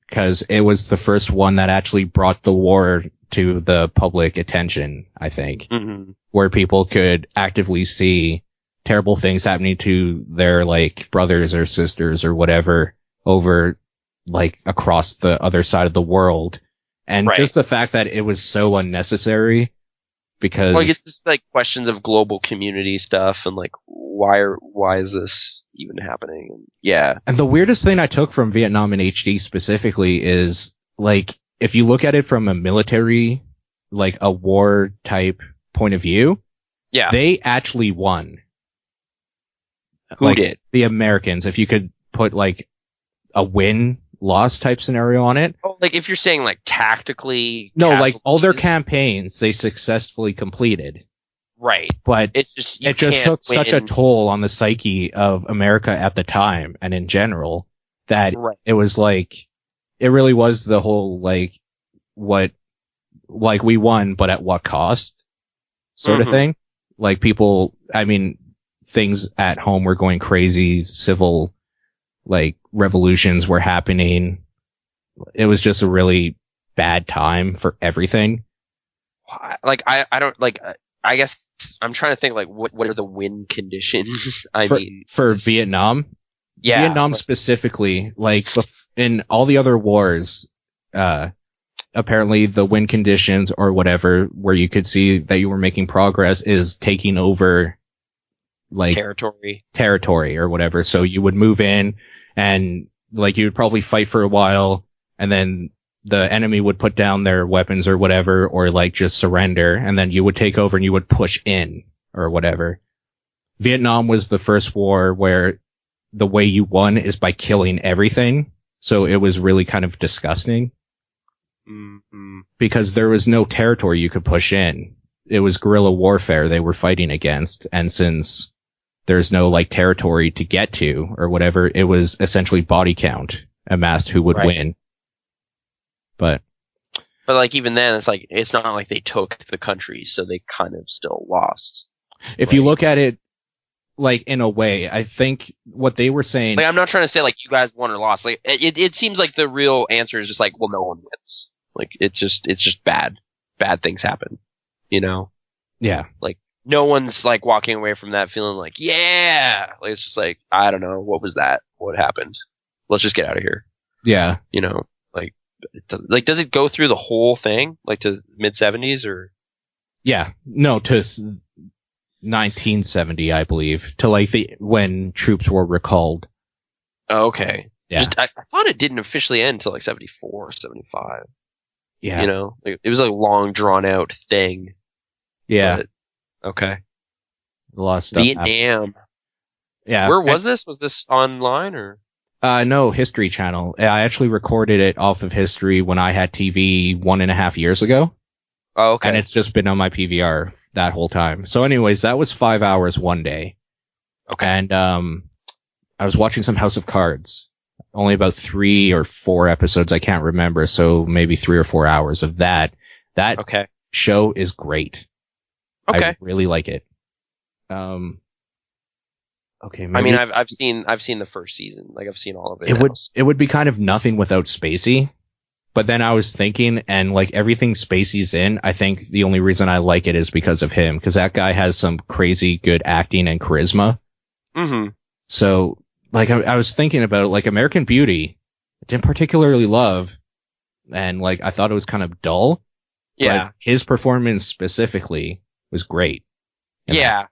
Because it was the first one that actually brought the war to the public attention, I think. Mm-hmm. Where people could actively see terrible things happening to their, like, brothers or sisters or whatever over... like across the other side of the world, and right. Just the fact that it was so unnecessary, because well, I guess it's like questions of global community stuff and like why is this even happening? And, yeah. And the weirdest thing I took from Vietnam and HD specifically is like if you look at it from a military, like a war type point of view, yeah, they actually won. Who did? The Americans. If you could put like a win-loss type scenario on it. Oh, like if you're saying like tactically. No, like all their campaigns they successfully completed. Right. But it just took such a toll on the psyche of America at the time and in general that It was like, it really was the whole like, we won, but at what cost sort of thing. Like people, I mean, things at home were going crazy, civil like revolutions were happening. It was just a really bad time for everything. Like I don't like. I guess I'm trying to think like what are the win conditions? For Vietnam, yeah, Vietnam specifically, like in all the other wars, apparently the win conditions or whatever, where you could see that you were making progress, is taking over like territory or whatever. So you would move in and like you would probably fight for a while and then the enemy would put down their weapons or whatever, or like just surrender, and then you would take over and you would push in or whatever. Vietnam was the first war where the way you won is by killing everything. So it was really kind of disgusting because there was no territory you could push in. It was guerrilla warfare they were fighting against. And since there's no like territory to get to or whatever, it was essentially body count amassed who would win. But like even then, it's like it's not like they took the country, so they kind of still lost. If you look at it like in a way, I think what they were saying. Like I'm not trying to say like you guys won or lost. Like it seems like the real answer is just like, well, no one wins. Like it's just bad things happen. You know? Yeah. Like no one's like walking away from that feeling like, yeah. Like it's just like, I don't know, what was that? What happened? Let's just get out of here. Yeah. You know, does it go through the whole thing, like to mid-70s or? Yeah, no, to 1970, I believe, to like when troops were recalled. Okay. Yeah. I thought it didn't officially end until like 74 or 75. Yeah. You know, like, it was a long drawn out thing. Yeah. But, okay. A lot of stuff. Vietnam. Yeah. Where was this? Was this online or? No, History Channel. I actually recorded it off of History when I had TV 1.5 years ago. Oh, okay. And it's just been on my PVR that whole time. So anyways, that was 5 hours one day. Okay. And, I was watching some House of Cards. Only about 3 or 4 episodes, I can't remember. So maybe 3 or 4 hours of that. That okay. show is great. Okay. I really like it. Okay. Maybe, I mean, I've seen the first season. Like, I've seen all of it. It would be kind of nothing without Spacey. But then I was thinking, and like everything Spacey's in, I think the only reason I like it is because of him. Because that guy has some crazy good acting and charisma. Mm-hmm. So, like, I was thinking about, like, American Beauty, I didn't particularly love, and, like, I thought it was kind of dull. Yeah. But his performance specifically was great. Yeah.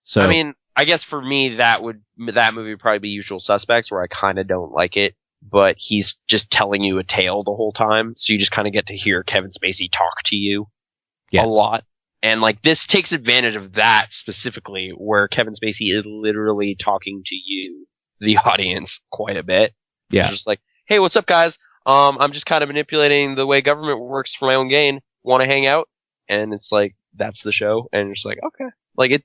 So, I mean, I guess for me, that movie would probably be Usual Suspects, where I kind of don't like it, but he's just telling you a tale the whole time, so you just kind of get to hear Kevin Spacey talk to you a lot. And, like, this takes advantage of that specifically, where Kevin Spacey is literally talking to you, the audience, quite a bit. Yeah. It's just like, hey, what's up, guys? I'm just kind of manipulating the way government works for my own gain. Want to hang out? And it's like, that's the show. And it's like, okay. Like,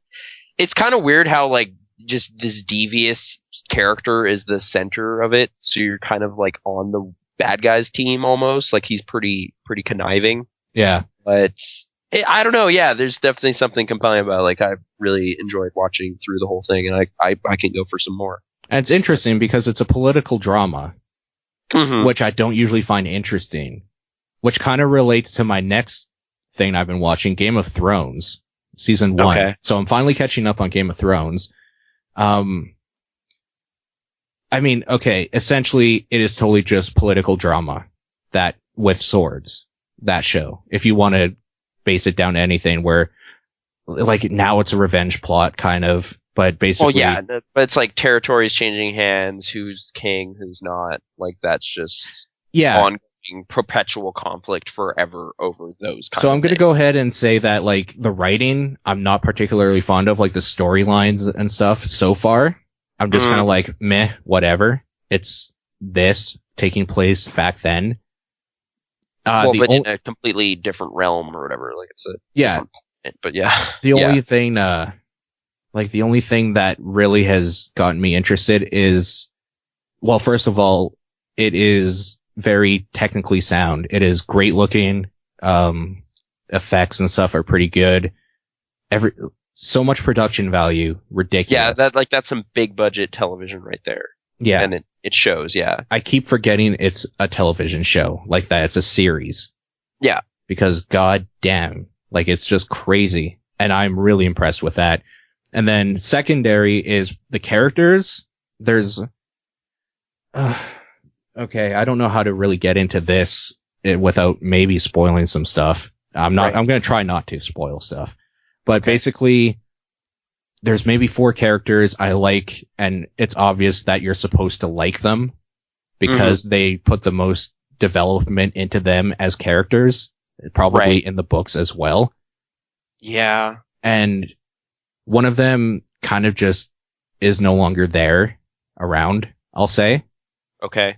it's kind of weird how, like, just this devious character is the center of it. So you're kind of, like, on the bad guy's team almost. Like, he's pretty conniving. Yeah. But I don't know. Yeah, there's definitely something compelling about it. Like, I really enjoyed watching through the whole thing, and I can go for some more. And it's interesting because it's a political drama, Mm-hmm. which I don't usually find interesting, which kind of relates to my next thing I've been watching, Game of Thrones, season 1. Okay. So I'm finally catching up on Game of Thrones. I mean, okay, essentially it is totally just political drama that with swords, that show. If you want to base it down to anything where, like, now it's a revenge plot kind of, but basically. Well, yeah, but it's like territories changing hands, who's king, who's not. Like, that's just ongoing, perpetual conflict forever over those kinds So I'm going to things. go ahead and say that, like, the writing, I'm not particularly fond of, like, the storylines and stuff so far. I'm just kind of like, meh, whatever. It's this taking place back then. But in a completely different realm or whatever. Like, it's a different planet, but yeah. The only thing, the only thing that really has gotten me interested is, well, first of all, it is very technically sound. It is great looking. Effects and stuff are pretty good. So much production value, ridiculous. Yeah, that's some big budget television right there. Yeah. And it shows, yeah. I keep forgetting it's a television show like that. It's a series. Yeah. Because god damn, like, it's just crazy. And I'm really impressed with that. And then secondary is the characters. There's, okay, I don't know how to really get into this without maybe spoiling some stuff. I'm going to try not to spoil stuff. But basically, there's maybe 4 characters I like, and it's obvious that you're supposed to like them because they put the most development into them as characters, probably in the books as well. Yeah. And one of them kind of just is no longer there around, I'll say. Okay.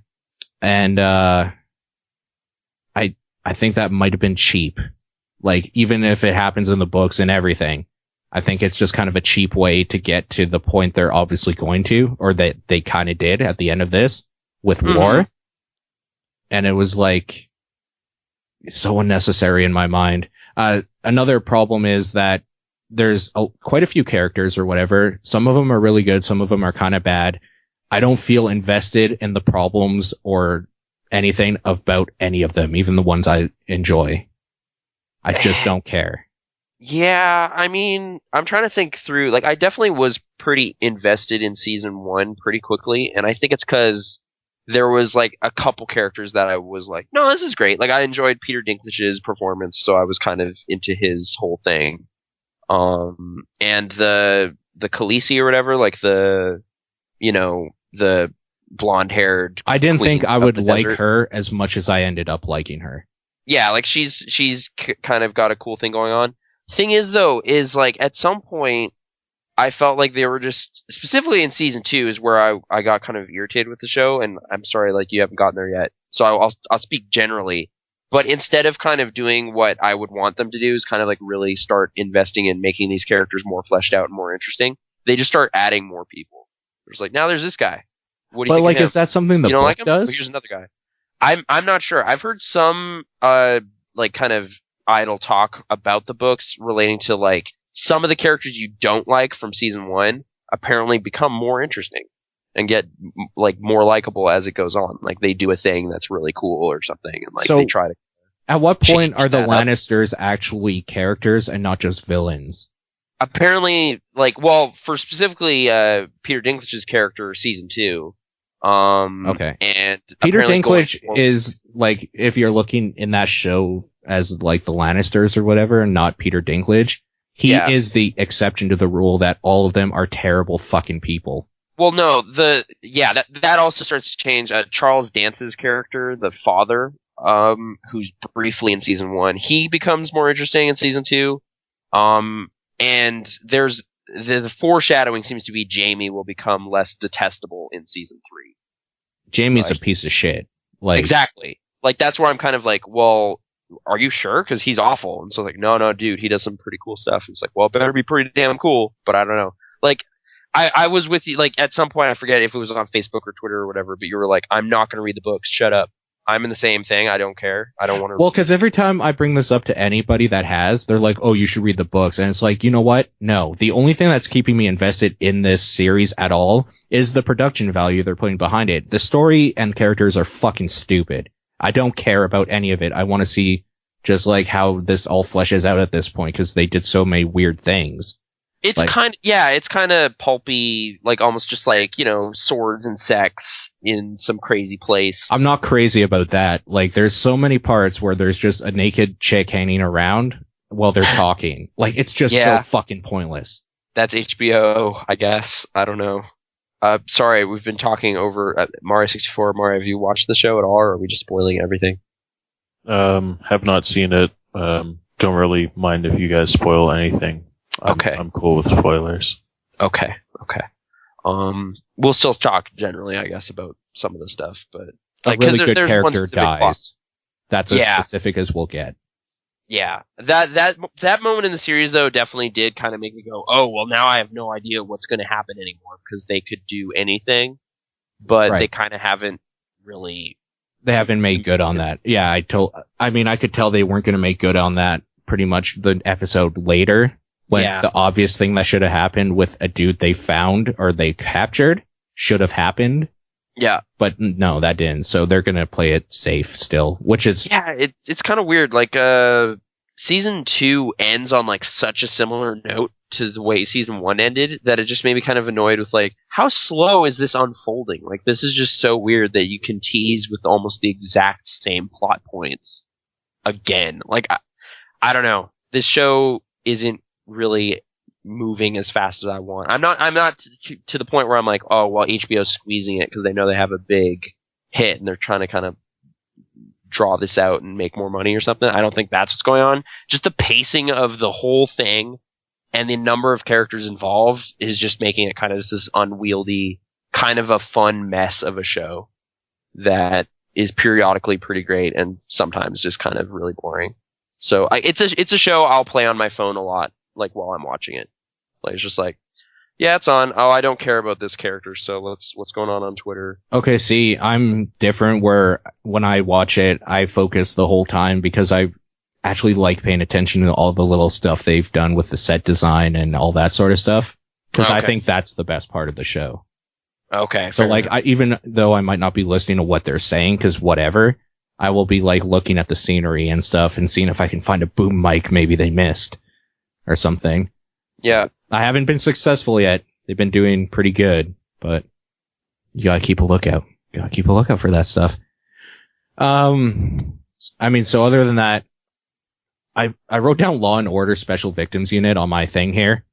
And I think that might have been cheap. Like, even if it happens in the books and everything, I think it's just kind of a cheap way to get to the point they're obviously going to, or that they kind of did at the end of this with war. And it was like so unnecessary in my mind. Another problem is that there's quite a few characters or whatever. Some of them are really good. Some of them are kind of bad. I don't feel invested in the problems or anything about any of them, even the ones I enjoy. I just don't care. Yeah, I mean, I'm trying to think through. Like, I definitely was pretty invested in season 1 pretty quickly, and I think it's because there was, like, a couple characters that I was like, no, this is great. Like, I enjoyed Peter Dinklage's performance, so I was kind of into his whole thing. And the Khaleesi or whatever, like the blonde-haired. I didn't think queen I of would the like desert. her as much as I ended up liking her. Yeah, like she's kind of got a cool thing going on. Thing is, though, is like at some point, I felt like they were just, specifically in season 2 is where I got kind of irritated with the show, and I'm sorry, like, you haven't gotten there yet, so I'll speak generally. But instead of kind of doing what I would want them to do, is kind of like really start investing in making these characters more fleshed out and more interesting, they just start adding more people. There's like, now there's this guy. What do you But think like, of him? is that something the You don't book like him? Well, does? here's another guy. I'm not sure. I've heard some like kind of idle talk about the books relating to like some of the characters you don't like from season 1 apparently become more interesting and get like more likable as it goes on. Like they do a thing that's really cool or something, and like So- they try to. At what point change are the that up. Lannisters actually characters and not just villains? Apparently, like, well, for specifically Peter Dinklage's character, season 2. Okay. And Peter apparently going Dinklage forward- is, like, if you're looking in that show as, like, the Lannisters or whatever, and not Peter Dinklage, he Yeah. is the exception to the rule that all of them are terrible fucking people. Well, no, that also starts to change. Charles Dance's character, the father, who's briefly in season 1, he becomes more interesting in season 2. And there's the foreshadowing seems to be Jamie will become less detestable in season 3. Jamie's Right. a piece of shit. Like, Exactly. Like that's where I'm kind of like, well, are you sure? Because he's awful. And so like, no, dude, he does some pretty cool stuff. And it's like, well, it better be pretty damn cool. But I don't know. Like, I was with you. Like at some point, I forget if it was on Facebook or Twitter or whatever. But you were like, I'm not going to read the books. Shut up. I'm in the same thing. I don't care. I don't want to. well, because every time I bring this up to anybody that has, they're like, oh, you should read the books. And it's like, you know what? No. The only thing that's keeping me invested in this series at all is the production value they're putting behind it. The story and characters are fucking stupid. I don't care about any of it. I want to see just like how this all fleshes out at this point because they did so many weird things. It's like- it's kind of pulpy, like almost just like, you know, swords and sex in some crazy place. I'm not crazy about that. Like, there's so many parts where there's just a naked chick hanging around while they're talking. Like, it's just Yeah. so fucking pointless. That's HBO, I guess. I don't know. Sorry, we've been talking over Mario 64. Mario, have you watched the show at all, or are we just spoiling everything? Have not seen it. Don't really mind if you guys spoil anything. Okay. I'm cool with spoilers. Okay. We'll still talk generally, I guess, about some of the stuff, but A really 'cause good there's one character specific plot. dies. That's as Yeah. specific as we'll get. Yeah, that moment in the series though definitely did kind of make me go, oh well, now I have no idea what's going to happen anymore because they could do anything, but Right. they kind of haven't really. They haven't made good on that. Yeah, I could tell they weren't going to make good on that pretty much the episode later when Yeah. the obvious thing that should have happened with a dude they found or they captured should have happened. Yeah, But no, that didn't. So they're going to play it safe still, which is yeah, it's kind of weird. Like, season 2 ends on like such a similar note to the way season 1 ended that it just made me kind of annoyed with like, how slow is this unfolding? Like, this is just so weird that you can tease with almost the exact same plot points again. Like, I don't know. This show isn't really moving as fast as I want. I'm not to the point where I'm like, oh, well, HBO's squeezing it because they know they have a big hit and they're trying to kind of draw this out and make more money or something. I don't think that's what's going on. Just the pacing of the whole thing and the number of characters involved is just making it kind of this unwieldy, kind of a fun mess of a show that is periodically pretty great and sometimes just kind of really boring. So it's a show I'll play on my phone a lot, like while I'm watching it. Like it's just like, yeah, it's on. Oh, I don't care about this character, so what's going on Twitter? okay. See, I'm different where when I watch it, I focus the whole time because I actually like paying attention to all the little stuff they've done with the set design and all that sort of stuff. Because I Okay. think that's the best part of the show. Okay. So fair like, enough. even though I might not be listening to what they're saying, cause whatever, I will be like looking at the scenery and stuff and seeing if I can find a boom mic maybe they missed or something. Yeah. I haven't been successful yet. They've been doing pretty good, but you gotta keep a lookout. Gotta keep a lookout for that stuff. I mean, so other than that, I wrote down Law and Order Special Victims Unit on my thing here.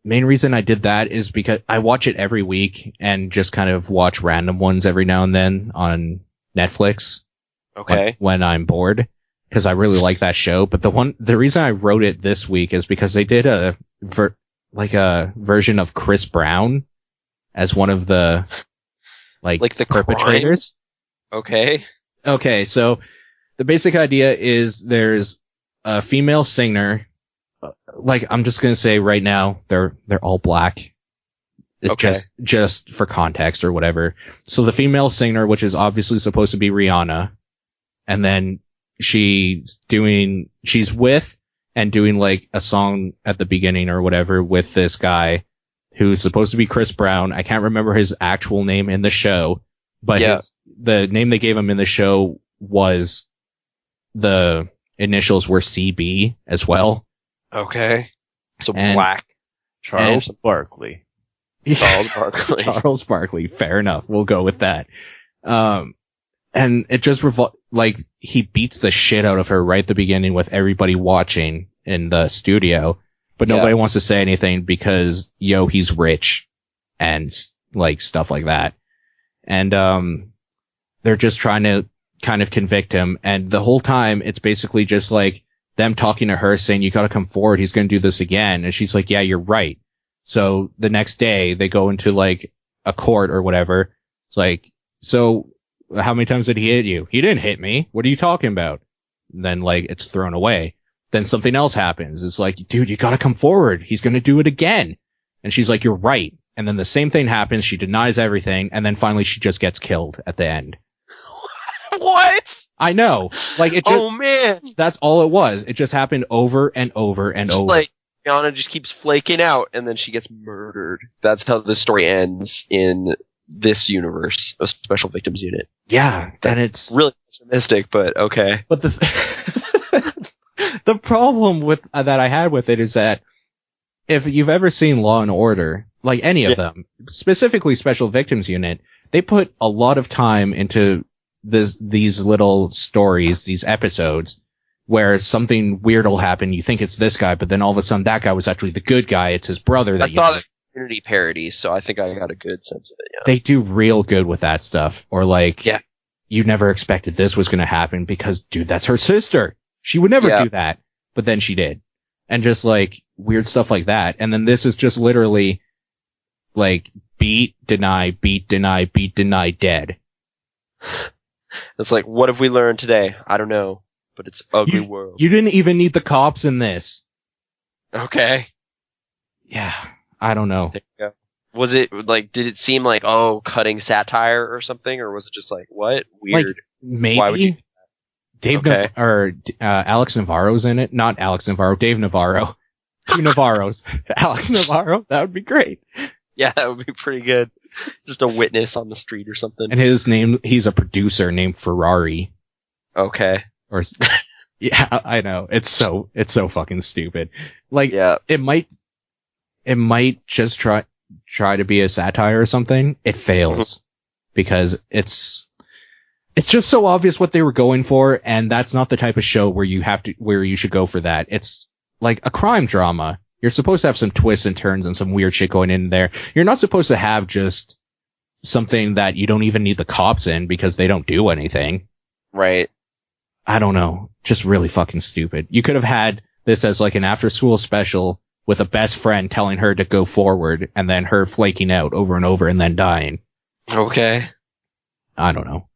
main reason I did that is because I watch it every week and just kind of watch random ones every now and then on Netflix. Okay. When I'm bored, because I really like that show. But the reason I wrote it this week is because they did a version of Chris Brown as one of the like the perpetrators. Crime? Okay. So the basic idea is there's a female singer. Like, I'm just gonna say right now, they're all black. It's just for context or whatever. So the female singer, which is obviously supposed to be Rihanna, and then she's with and doing like a song at the beginning or whatever with this guy who's supposed to be Chris Brown. I can't remember his actual name in the show, but the name they gave him in the show was the initials were CB as well. Okay. So black. Charles Barkley. Charles Barkley. Fair enough. We'll go with that. And it just he beats the shit out of her right at the beginning with everybody watching in the studio, but nobody wants to say anything because, he's rich and like stuff like that. And, they're just trying to kind of convict him. And the whole time it's basically just like them talking to her saying, you gotta come forward. He's going to do this again. And she's like, yeah, you're right. So the next day they go into like a court or whatever. It's like, so how many times did he hit you? He didn't hit me. What are you talking about? And then like it's thrown away. Then something else happens. It's like, dude, you gotta come forward. He's going to do it again. And she's like, you're right. And then the same thing happens. She denies everything. And then finally she just gets killed at the end. What? I know. Like it just, oh man. That's all it was. It just happened over and over and over. Like Rihanna just keeps flaking out and then she gets murdered. That's how the story ends in this universe of Special Victims Unit. Yeah, and it's really pessimistic, but okay. But the problem with that I had with it is that if you've ever seen Law and Order, like any of them, specifically Special Victims Unit, they put a lot of time into these little stories, these episodes, where something weird will happen. You think it's this guy, but then all of a sudden that guy was actually the good guy. It's his brother. I thought it was Community parody, so I think I got a good sense of it. Yeah. They do real good with that stuff. Or like, you never expected this was going to happen because, dude, that's her sister. She would never do that, but then she did. And just like weird stuff like that. And then this is just literally like beat, deny, dead. It's like, what have we learned today? I don't know, but it's ugly world. You didn't even need the cops in this. Okay. Yeah, I don't know. There you go. Was it like, did it seem like, cutting satire or something, or was it just like, what? Weird. Like, maybe. Why would you do that? Alex Navarro's in it. Not Alex Navarro, Dave Navarro. Two Navarros. Alex Navarro, that would be great. Yeah, that would be pretty good. Just a witness on the street or something. And his name, he's a producer named Ferrari. Okay. Or, yeah, I know. It's so fucking stupid. Like, it might just try to be a satire or something. It fails. Because it's just so obvious what they were going for, and that's not the type of show where you should go for that. It's like a crime drama. You're supposed to have some twists and turns and some weird shit going in there. You're not supposed to have just something that you don't even need the cops in because they don't do anything. Right. I don't know. Just really fucking stupid. You could have had this as like an after school special with a best friend telling her to go forward and then her flaking out over and over and then dying. Okay. I don't know.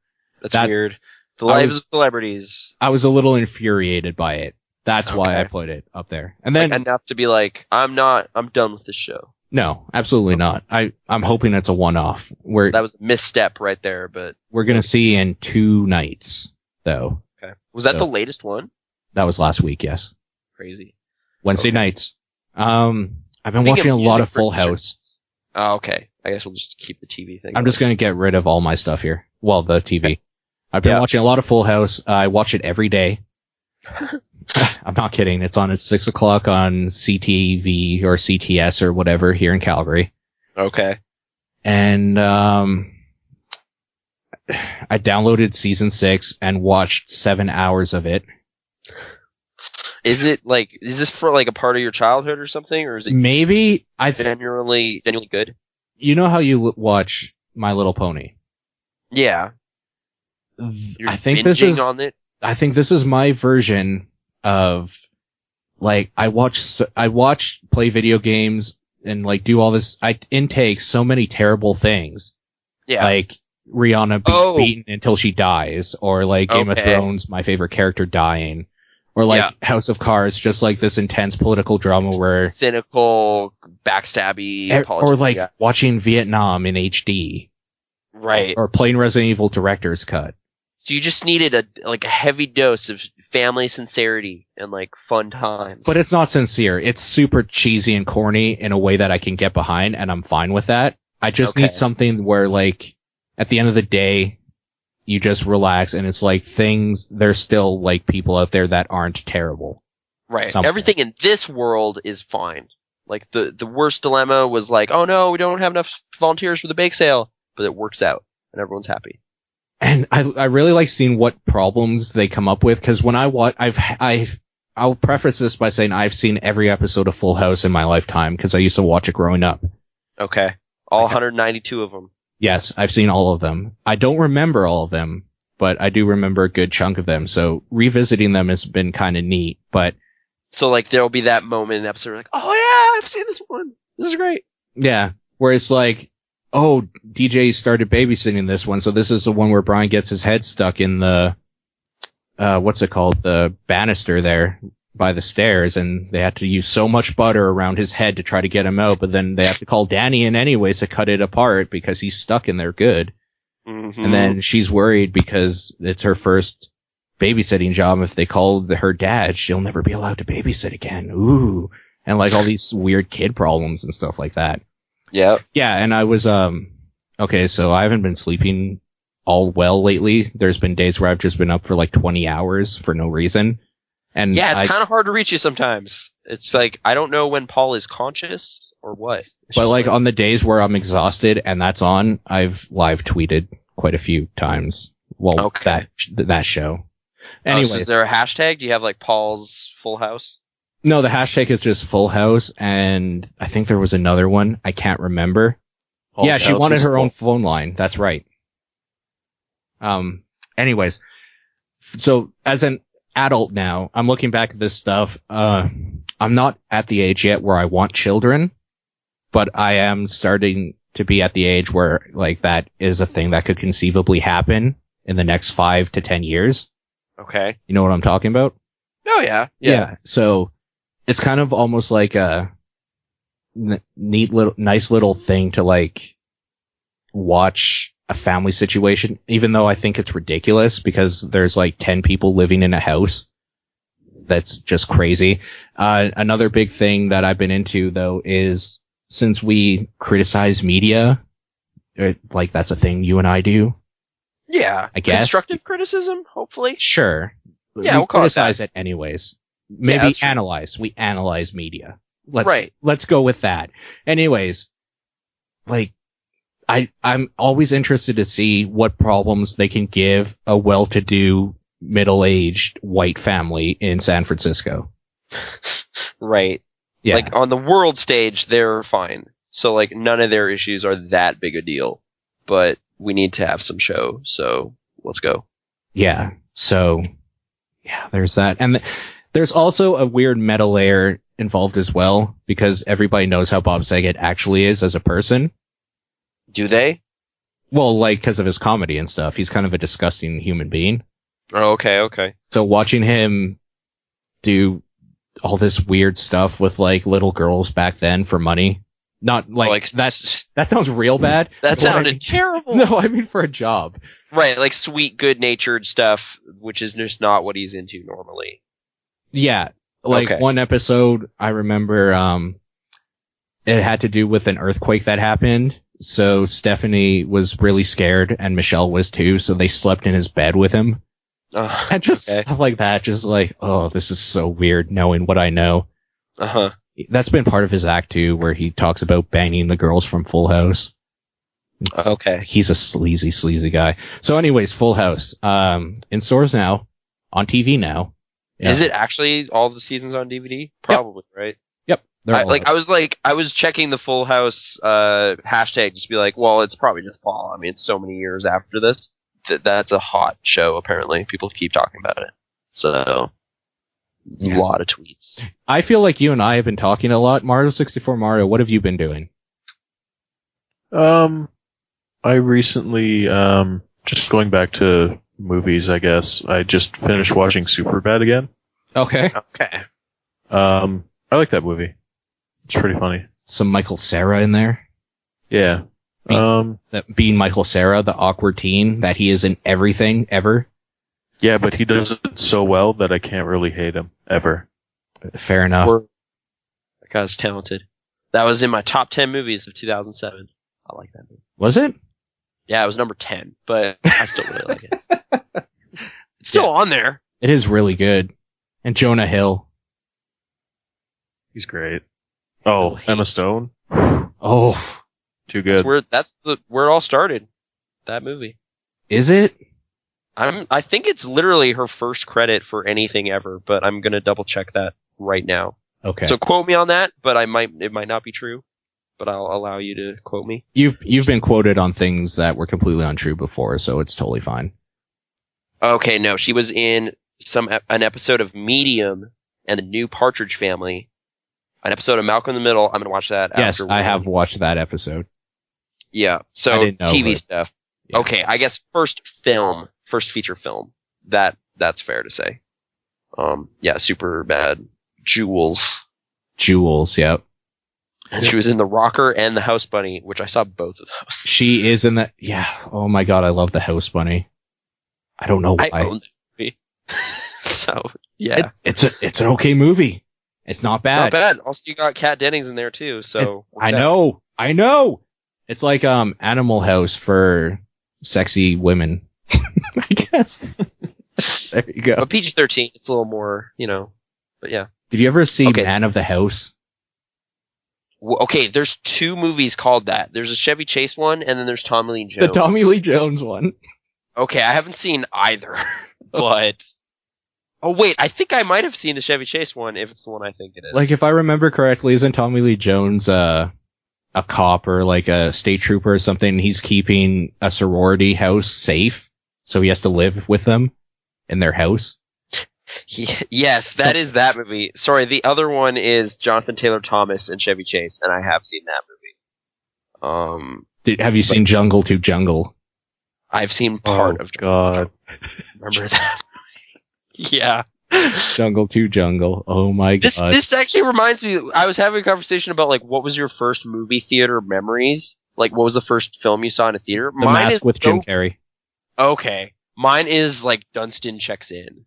That's weird. The lives of celebrities. I was a little infuriated by it. That's why I put it up there. And then enough to be like, I'm done with this show. No, absolutely not. I'm hoping it's a one-off. That was a misstep right there, but we're gonna see in 2 nights, though. Okay. Was that the latest one? That was last week, yes. Crazy. Wednesday nights. I've been watching a lot of Full House. Oh, okay. I guess we'll just keep the TV thing. I'm just gonna get rid of all my stuff here. Well, the TV. Okay. I've been watching a lot of Full House. I watch it every day. I'm not kidding. It's on at 6 o'clock on CTV or CTS or whatever here in Calgary. Okay. And I downloaded season 6 and watched 7 hours of it. Is this for like a part of your childhood or something, or is it Maybe genuinely good? You know how you watch My Little Pony? Yeah. I think this is on it. I think this is my version of like I watch play video games and like do all this. I intake so many terrible things. Yeah. Like Rihanna being beaten until she dies, or like Game of Thrones, my favorite character dying, or like House of Cards, just like this intense political drama where cynical, backstabby, or like watching Vietnam in HD, right? Or playing Resident Evil Director's Cut. So you just needed a heavy dose of family sincerity and like fun times. But it's not sincere. It's super cheesy and corny in a way that I can get behind, and I'm fine with that. I just need something where like at the end of the day, you just relax, and it's like there's still like people out there that aren't terrible. Right. Everything in this world is fine. Like the worst dilemma was like, oh no, we don't have enough volunteers for the bake sale, but it works out and everyone's happy. And I really like seeing what problems they come up with, because when I watch, I'll preface this by saying I've seen every episode of Full House in my lifetime, because I used to watch it growing up. Okay. All 192 of them. Yes, I've seen all of them. I don't remember all of them, but I do remember a good chunk of them, so revisiting them has been kind of neat, but... So, like, there'll be that moment in the episode where like, oh yeah, I've seen this one. This is great. Yeah, where it's like, oh, DJ started babysitting this one, so this is the one where Brian gets his head stuck in the, what's it called? The banister there by the stairs, and they had to use so much butter around his head to try to get him out, but then they have to call Danny in anyways to cut it apart because he's stuck in there good. Mm-hmm. And then she's worried because it's her first babysitting job. If they call her dad, she'll never be allowed to babysit again. Ooh. And like all these weird kid problems and stuff like that. Yeah. Yeah, and I was, okay, so I haven't been sleeping all well lately. There's been days where I've just been up for like 20 hours for no reason. And yeah, it's kind of hard to reach you sometimes. It's like, I don't know when Paul is conscious or what. But like on the days where I'm exhausted and that's on, I've live tweeted quite a few times. Well, that show. Anyways. So is there a hashtag? Do you have like Paul's Full House? No, the hashtag is just Full House, and I think there was another one. I can't remember. Yeah, she wanted her own phone line. That's right. Anyways, so as an adult now, I'm looking back at this stuff. I'm not at the age yet where I want children, but I am starting to be at the age where like that is a thing that could conceivably happen in the next 5 to 10 years. Okay. You know what I'm talking about? Oh yeah. Yeah. So it's kind of almost like a nice little thing to like watch a family situation, even though I think it's ridiculous because there's like 10 people living in a house. That's just crazy. Another big thing that I've been into though is since we criticize media, like that's a thing you and I do. Yeah. I guess. Constructive criticism, hopefully. Sure. Yeah, we'll criticize it anyways. Maybe analyze. We analyze media. Let's go with that. Anyways, like, I'm always interested to see what problems they can give a well-to-do, middle-aged white family in San Francisco. Right. Yeah. Like, on the world stage, they're fine. So, like, none of their issues are that big a deal. But we need to have some show, so let's go. Yeah. So, yeah, there's that. And there's also a weird meta layer involved as well, because everybody knows how Bob Saget actually is as a person. Do they? Well, like, because of his comedy and stuff. He's kind of a disgusting human being. Oh, okay. So watching him do all this weird stuff with, like, little girls back then for money. Not, like that sounds real bad. That sounded terrible. No, I mean for a job. Right, like sweet, good-natured stuff, which is just not what he's into normally. Yeah. Like, one episode, I remember, it had to do with an earthquake that happened. So Stephanie was really scared, and Michelle was too, so they slept in his bed with him. And just stuff like that, just like, oh, this is so weird, knowing what I know. Uh-huh. That's been part of his act too, where he talks about banging the girls from Full House. He's a sleazy guy. So anyways, Full House. In stores now, on TV now, Yeah. Is it actually all the seasons on DVD? Probably, right? Yep. I was checking the Full House hashtag just to be like, well, it's probably just Paul. I mean, it's so many years after this. That's a hot show, apparently. People keep talking about it. So, a lot of tweets. I feel like you and I have been talking a lot. Mario 64 Mario, what have you been doing? I recently, just going back to movies, I guess, I just finished watching Superbad again. Okay. Okay. I like that movie. It's pretty funny. Some Michael Cera in there. Yeah. Being Michael Cera, the awkward teen that he is in everything ever. Yeah, but he does it so well that I can't really hate him ever. Fair enough. That guy's talented. That was in my top 10 movies of 2007. I like that movie. Was it? Yeah, it was number 10, but I still really like it. It's still on there. It is really good. And Jonah Hill. He's great. Oh, Emma Stone. Oh, Too good. That's where it all started. That movie. is it? I think it's literally her first credit for anything ever, but I'm gonna double check that right now. Okay. So quote me on that, but it might not be true. But I'll allow you to quote me. You've been quoted on things that were completely untrue before, so it's totally fine. Okay, no, she was in an episode of Medium and the New Partridge Family. An episode of Malcolm in the Middle. I'm gonna watch that. Yes, after I have watched that episode. Yeah, so I didn't know, TV but- stuff. Yeah. Okay, I guess first feature film. That's fair to say. Yeah, Superbad. Jules. Yep. And she was in The Rocker and The House Bunny, which I saw both of those. She is in that. Yeah. Oh my god, I love the House Bunny. I don't know why. I own the movie. So yeah, It's an okay movie. It's not bad. not bad. Also, you got Kat Dennings in there too. So I know. It's like Animal House for sexy women. I guess. There you go. But PG-13, it's a little more, But yeah. Did you ever see Okay. Man of the House? Well, okay, there's two movies called that. There's a Chevy Chase one, and then there's Tommy Lee Jones. The Tommy Lee Jones one. Okay, I haven't seen either, but oh wait, I think I might have seen the Chevy Chase one if it's the one I think it is. Like, if I remember correctly, isn't Tommy Lee Jones a cop or like a state trooper or something? He's keeping a sorority house safe, so he has to live with them in their house. Yes, that is that movie. Sorry, the other one is Jonathan Taylor Thomas and Chevy Chase, and I have seen that movie. Have you seen Jungle to Jungle? I've seen part of. God. Remember that? Yeah. Jungle to Jungle. Oh my god. This actually reminds me. I was having a conversation about like what was your first movie theater memories? Like what was the first film you saw in a theater? The Mask with Jim Carrey. Okay, mine is like Dunstan Checks In,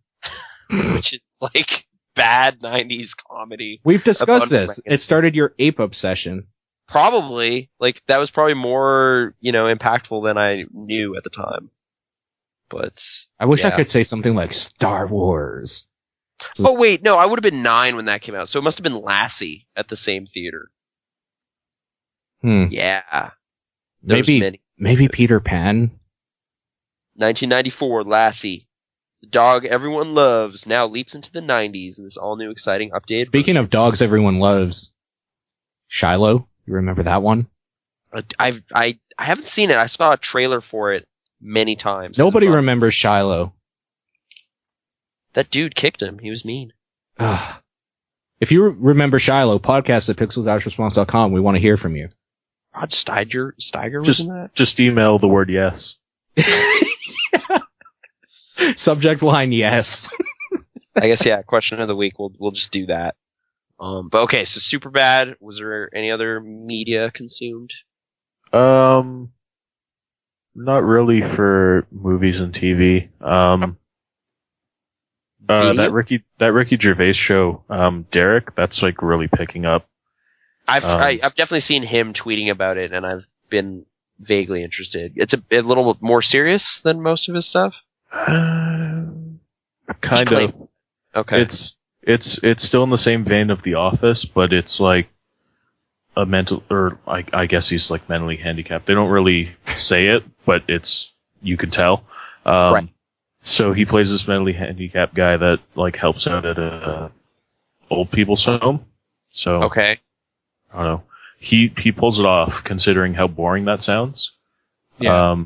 which is like bad '90s comedy. We've discussed this. It started your ape obsession. Probably like that was probably more impactful than I knew at the time. But I wish I yeah. could say something like Star Wars. Oh wait, no, I would have been 9 when that came out, so it must have been Lassie at the same theater. Yeah. Maybe Peter Pan. 1994, Lassie. The dog everyone loves now leaps into the 90s in this all-new, exciting, updated Speaking of dogs everyone loves, Shiloh, you remember that one? I haven't seen it. I saw a trailer for it many times. Nobody remembers Shiloh. That dude kicked him. He was mean. If you remember Shiloh, podcast at pixel-response.com. We want to hear from you. Rod Steiger was in that? Just email the word yes. Subject line yes. I guess, yeah, question of the week. We'll just do that. But okay, so Superbad. Was there any other media consumed? Not really for movies and TV. That Ricky Gervais show, Derek, that's like really picking up. I've definitely seen him tweeting about it, and I've been vaguely interested. It's a little more serious than most of his stuff. Kind of. Okay. It's still in the same vein of The Office, but it's like a mental, or I guess he's like mentally handicapped. They don't really say it, but you can tell. Right. So he plays this mentally handicapped guy that like helps out at a old people's home. So Okay. I don't know. He pulls it off, considering how boring that sounds. Yeah.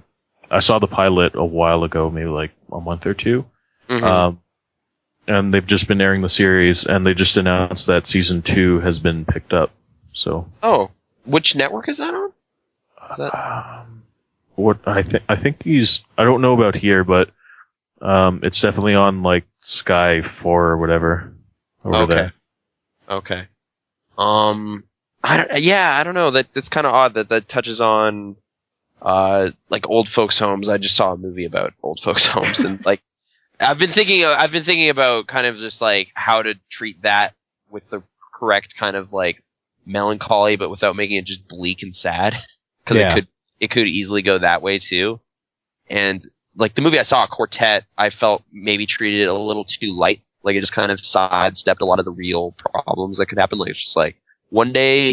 I saw the pilot a while ago, maybe like a month or two. Mhm. And they've just been airing the series, and they just announced that season 2 has been picked up. So Oh, which network is that on? Is that- what I think he's, I don't know about here, but it's definitely on like Sky 4 or whatever over there. Okay. I don't know. That's kind of odd that touches on like old folks' homes. I just saw a movie about old folks' homes, and like I've been thinking about kind of just like how to treat that with the correct kind of like melancholy, but without making it just bleak and sad, because it could easily go that way too. And like the movie I saw, Quartet, I felt maybe treated it a little too light. Like it just kind of sidestepped a lot of the real problems that could happen. Like it's just like one day,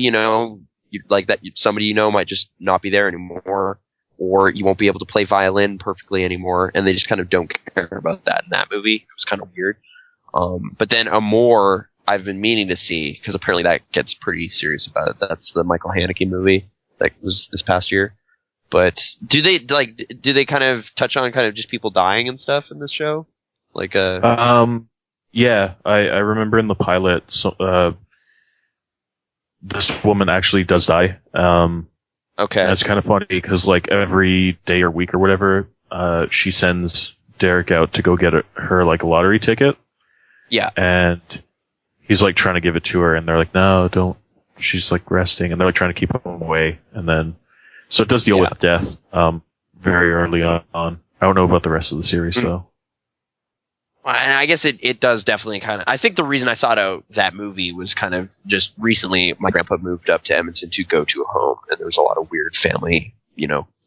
somebody might just not be there anymore, or you won't be able to play violin perfectly anymore, and they just kind of don't care about that in that movie. It was kind of weird. But then Amour, I've been meaning to see, because apparently that gets pretty serious about it. That's the Michael Haneke movie that was this past year. But do they kind of touch on kind of just people dying and stuff in this show? Like yeah, I remember in the pilot, this woman actually does die. Okay. And it's kind of funny because like every day or week or whatever, she sends Derek out to go get her like a lottery ticket. Yeah. And he's like trying to give it to her, and they're like, no, don't. She's like resting, and they're like trying to keep him away. And then, so it does deal with death, very early on. I don't know about the rest of the series though. And I guess it does definitely kind of. I think the reason I sought out that movie was kind of just recently my grandpa moved up to Edmonton to go to a home, and there was a lot of weird family,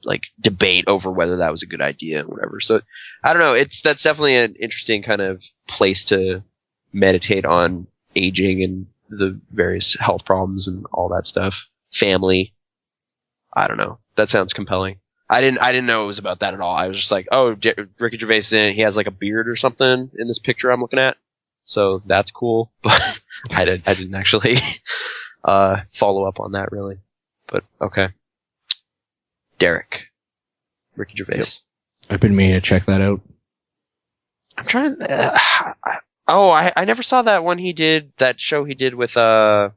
like debate over whether that was a good idea and whatever. So I don't know. That's definitely an interesting kind of place to meditate on aging and the various health problems and all that stuff. Family. I don't know. That sounds compelling. I didn't know it was about that at all. I was just like, oh, Ricky Gervais is in it. He has like a beard or something in this picture I'm looking at. So that's cool. But I didn't actually follow up on that really. But okay. Derek. Ricky Gervais. Yep. I've been meaning to check that out. I'm trying to I never saw that one that show he did with the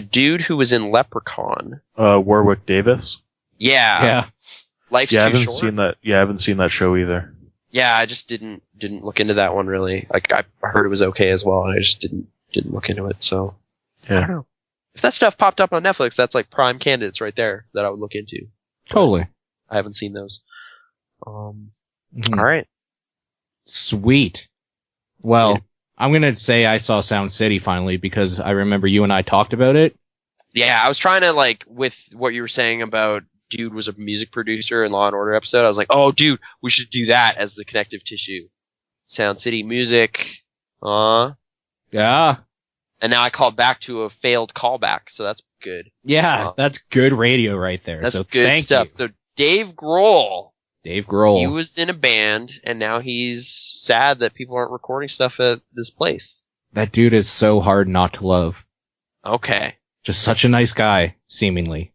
dude who was in Leprechaun. Warwick Davis. Yeah. Life's I Too haven't Short. seen that. Yeah, I haven't seen that show either. Yeah, I just didn't look into that one really. Like I heard it was okay as well, and I just didn't look into it. So I don't know. If that stuff popped up on Netflix, that's like prime candidates right there that I would look into. Totally. I haven't seen those. All right. Sweet. Well, I'm going to say I saw Sound City finally because I remember you and I talked about it. Yeah, I was trying to, like, with what you were saying about dude was a music producer in Law and Order episode, I was like, oh, dude, we should do that as the connective tissue. Sound City music. Yeah. And now I called back to a failed callback, so that's good. Yeah, that's good radio right there. That's so good thank stuff. you. So Dave Grohl. He was in a band, and now he's sad that people aren't recording stuff at this place. That dude is so hard not to love. Okay. Just such a nice guy, seemingly.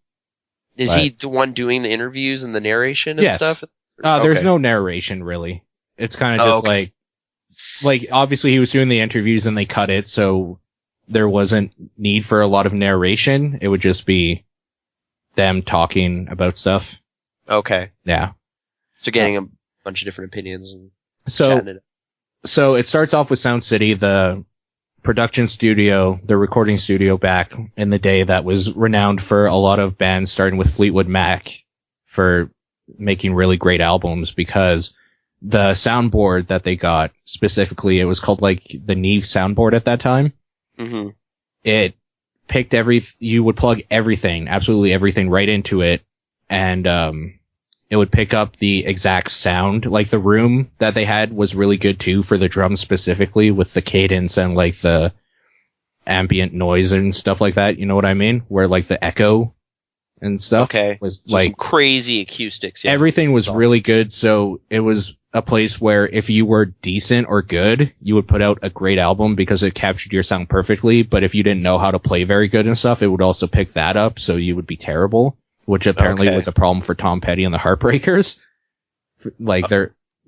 Is he the one doing the interviews and the narration and stuff? There's no narration, really. It's kind of just like obviously he was doing the interviews and they cut it, so there wasn't need for a lot of narration. It would just be them talking about stuff. Okay. Yeah. So getting a bunch of different opinions. And so it starts off with Sound City, the production studio, the recording studio back in the day that was renowned for a lot of bands, starting with Fleetwood Mac, for making really great albums, because the soundboard that they got, specifically, it was called like the Neve soundboard at that time. Mm-hmm. It picked you would plug everything, absolutely everything, right into it, and it would pick up the exact sound. Like the room that they had was really good too for the drums specifically, with the cadence and like the ambient noise and stuff like that. You know what I mean? Where like the echo and stuff. Okay. Was So like some crazy acoustics. Yeah. everything was really good. So it was a place where if you were decent or good, you would put out a great album because it captured your sound perfectly. But if you didn't know how to play very good and stuff, it would also pick that up. So you would be terrible, which apparently was a problem for Tom Petty and the Heartbreakers. Like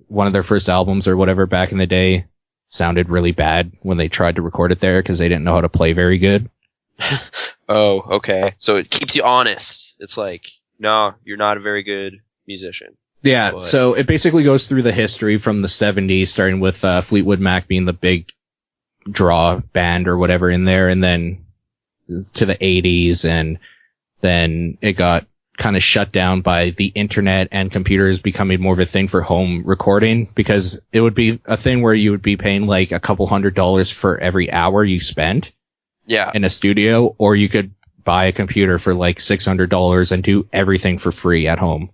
one of their first albums or whatever back in the day sounded really bad when they tried to record it there because they didn't know how to play very good. Oh, okay. So it keeps you honest. It's like, no, you're not a very good musician. Yeah, But- so it basically goes through the history from the 70s, starting with Fleetwood Mac being the big draw band or whatever in there, and then to the 80s, and then it got kind of shut down by the internet and computers becoming more of a thing for home recording, because it would be a thing where you would be paying like a couple $100 for every hour you spent Yeah. in a studio, or you could buy a computer for like $600 and do everything for free at home.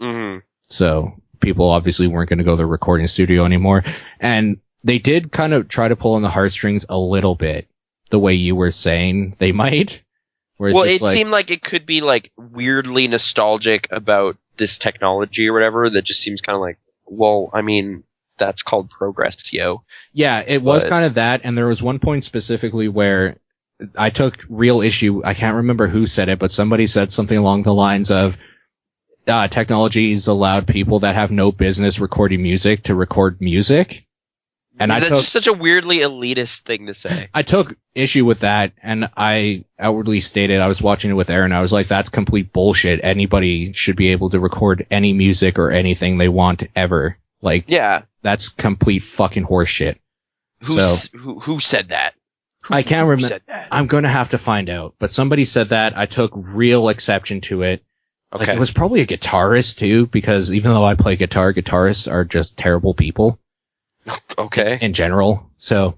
Mm-hmm. So people obviously weren't going to go to the recording studio anymore. And they did kind of try to pull on the heartstrings a little bit, the way you were saying they might. Whereas Well, just it seemed like it could be like weirdly nostalgic about this technology or whatever that just seems kind of like, well, I mean, that's called progress, yo. Yeah, it was But- kind of that. And there was one point specifically where I took real issue. I can't remember who said it, but somebody said something along the lines of, technology's allowed people that have no business recording music to record music. And That's just such a weirdly elitist thing to say. I took issue with that, and I outwardly stated, I was watching it with Aaron, I was like, that's complete bullshit. Anybody should be able to record any music or anything they want ever. Like, Yeah. that's complete fucking horseshit. Who said that? I can't Who remember. said that? I'm going to have to find out, but somebody said that. I took real exception to it. Okay. Like, it was probably a guitarist too, because even though I play guitar, guitarists are just terrible people. Okay. In general. So,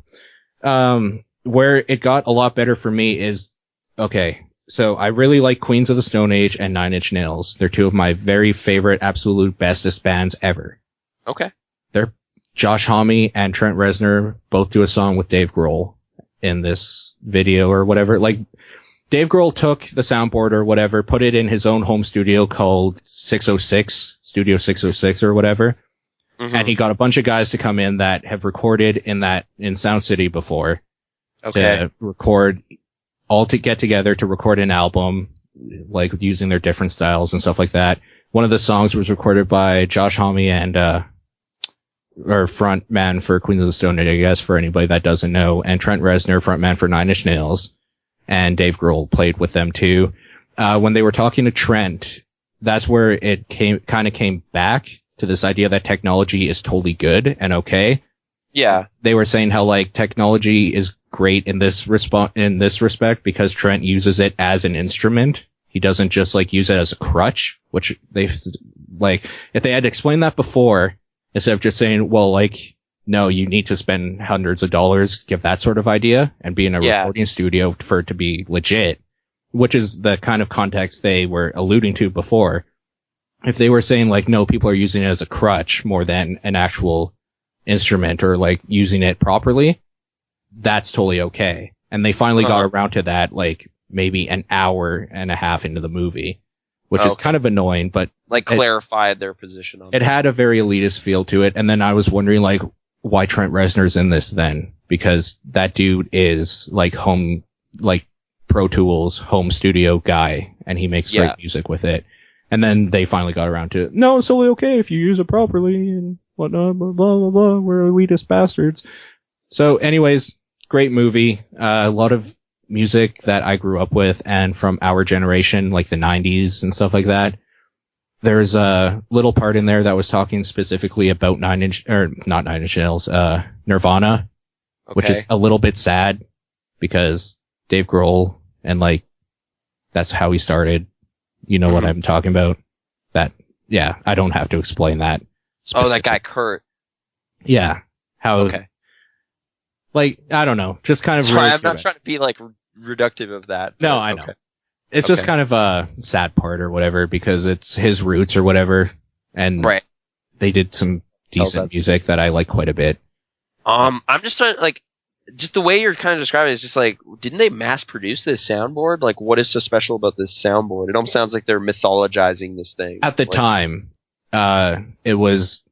where it got a lot better for me is, okay, so I really like Queens of the Stone Age and Nine Inch Nails. They're two of my very favorite, absolute bestest bands ever. Okay. They're Josh Homme and Trent Reznor both do a song with Dave Grohl in this video or whatever. Like, Dave Grohl took the soundboard or whatever, put it in his own home studio called 606, Studio 606 or whatever. Mhm. And he got a bunch of guys to come in that have recorded in Sound City before. Okay. To record, all to get together to record an album, like using their different styles and stuff like that. One of the songs was recorded by Josh Homme and, or front man for Queens of the Stone Age, I guess, for anybody that doesn't know, and Trent Reznor, front man for Nine Inch Nails, and Dave Grohl played with them too. When they were talking to Trent, that's where it kind of came back to this idea that technology is totally good and okay. Yeah. They were saying how like technology is great in this respect because Trent uses it as an instrument. He doesn't just like use it as a crutch, which they like, if they had explained that before, instead of just saying, well, like, no, you need to spend hundreds of dollars, give that sort of idea and be in a recording studio for it to be legit, which is the kind of context they were alluding to before. If they were saying like, no, people are using it as a crutch more than an actual instrument or like using it properly, that's totally okay. And they finally got around to that like maybe an hour and a half into the movie, which is kind of annoying, but like clarified their position on it had a very elitist feel to it. And then I was wondering like why Trent Reznor's in this then, because that dude is like home, like Pro Tools home studio guy, and he makes great music with it. And then they finally got around to, no, it's totally okay if you use it properly and whatnot, blah, blah, blah, blah. We're elitist bastards. So anyways, great movie. A lot of music that I grew up with and from our generation, like the 90s and stuff like that. There's a little part in there that was talking specifically about not Nine Inch Nails, Nirvana, which is a little bit sad because Dave Grohl and like, that's how he started. You know what I'm talking about? That, yeah, I don't have to explain that. Oh, that guy Kurt. Yeah. How, like, I don't know. Just kind of. Sorry, I'm not trying to be like reductive of that. No, I know. It's just kind of a sad part or whatever because it's his roots or whatever. And they did some decent music that I like quite a bit. I'm just trying, like, just the way you're kind of describing it is just like, didn't they mass produce this soundboard? Like, what is so special about this soundboard? It almost sounds like they're mythologizing this thing. At the time, it was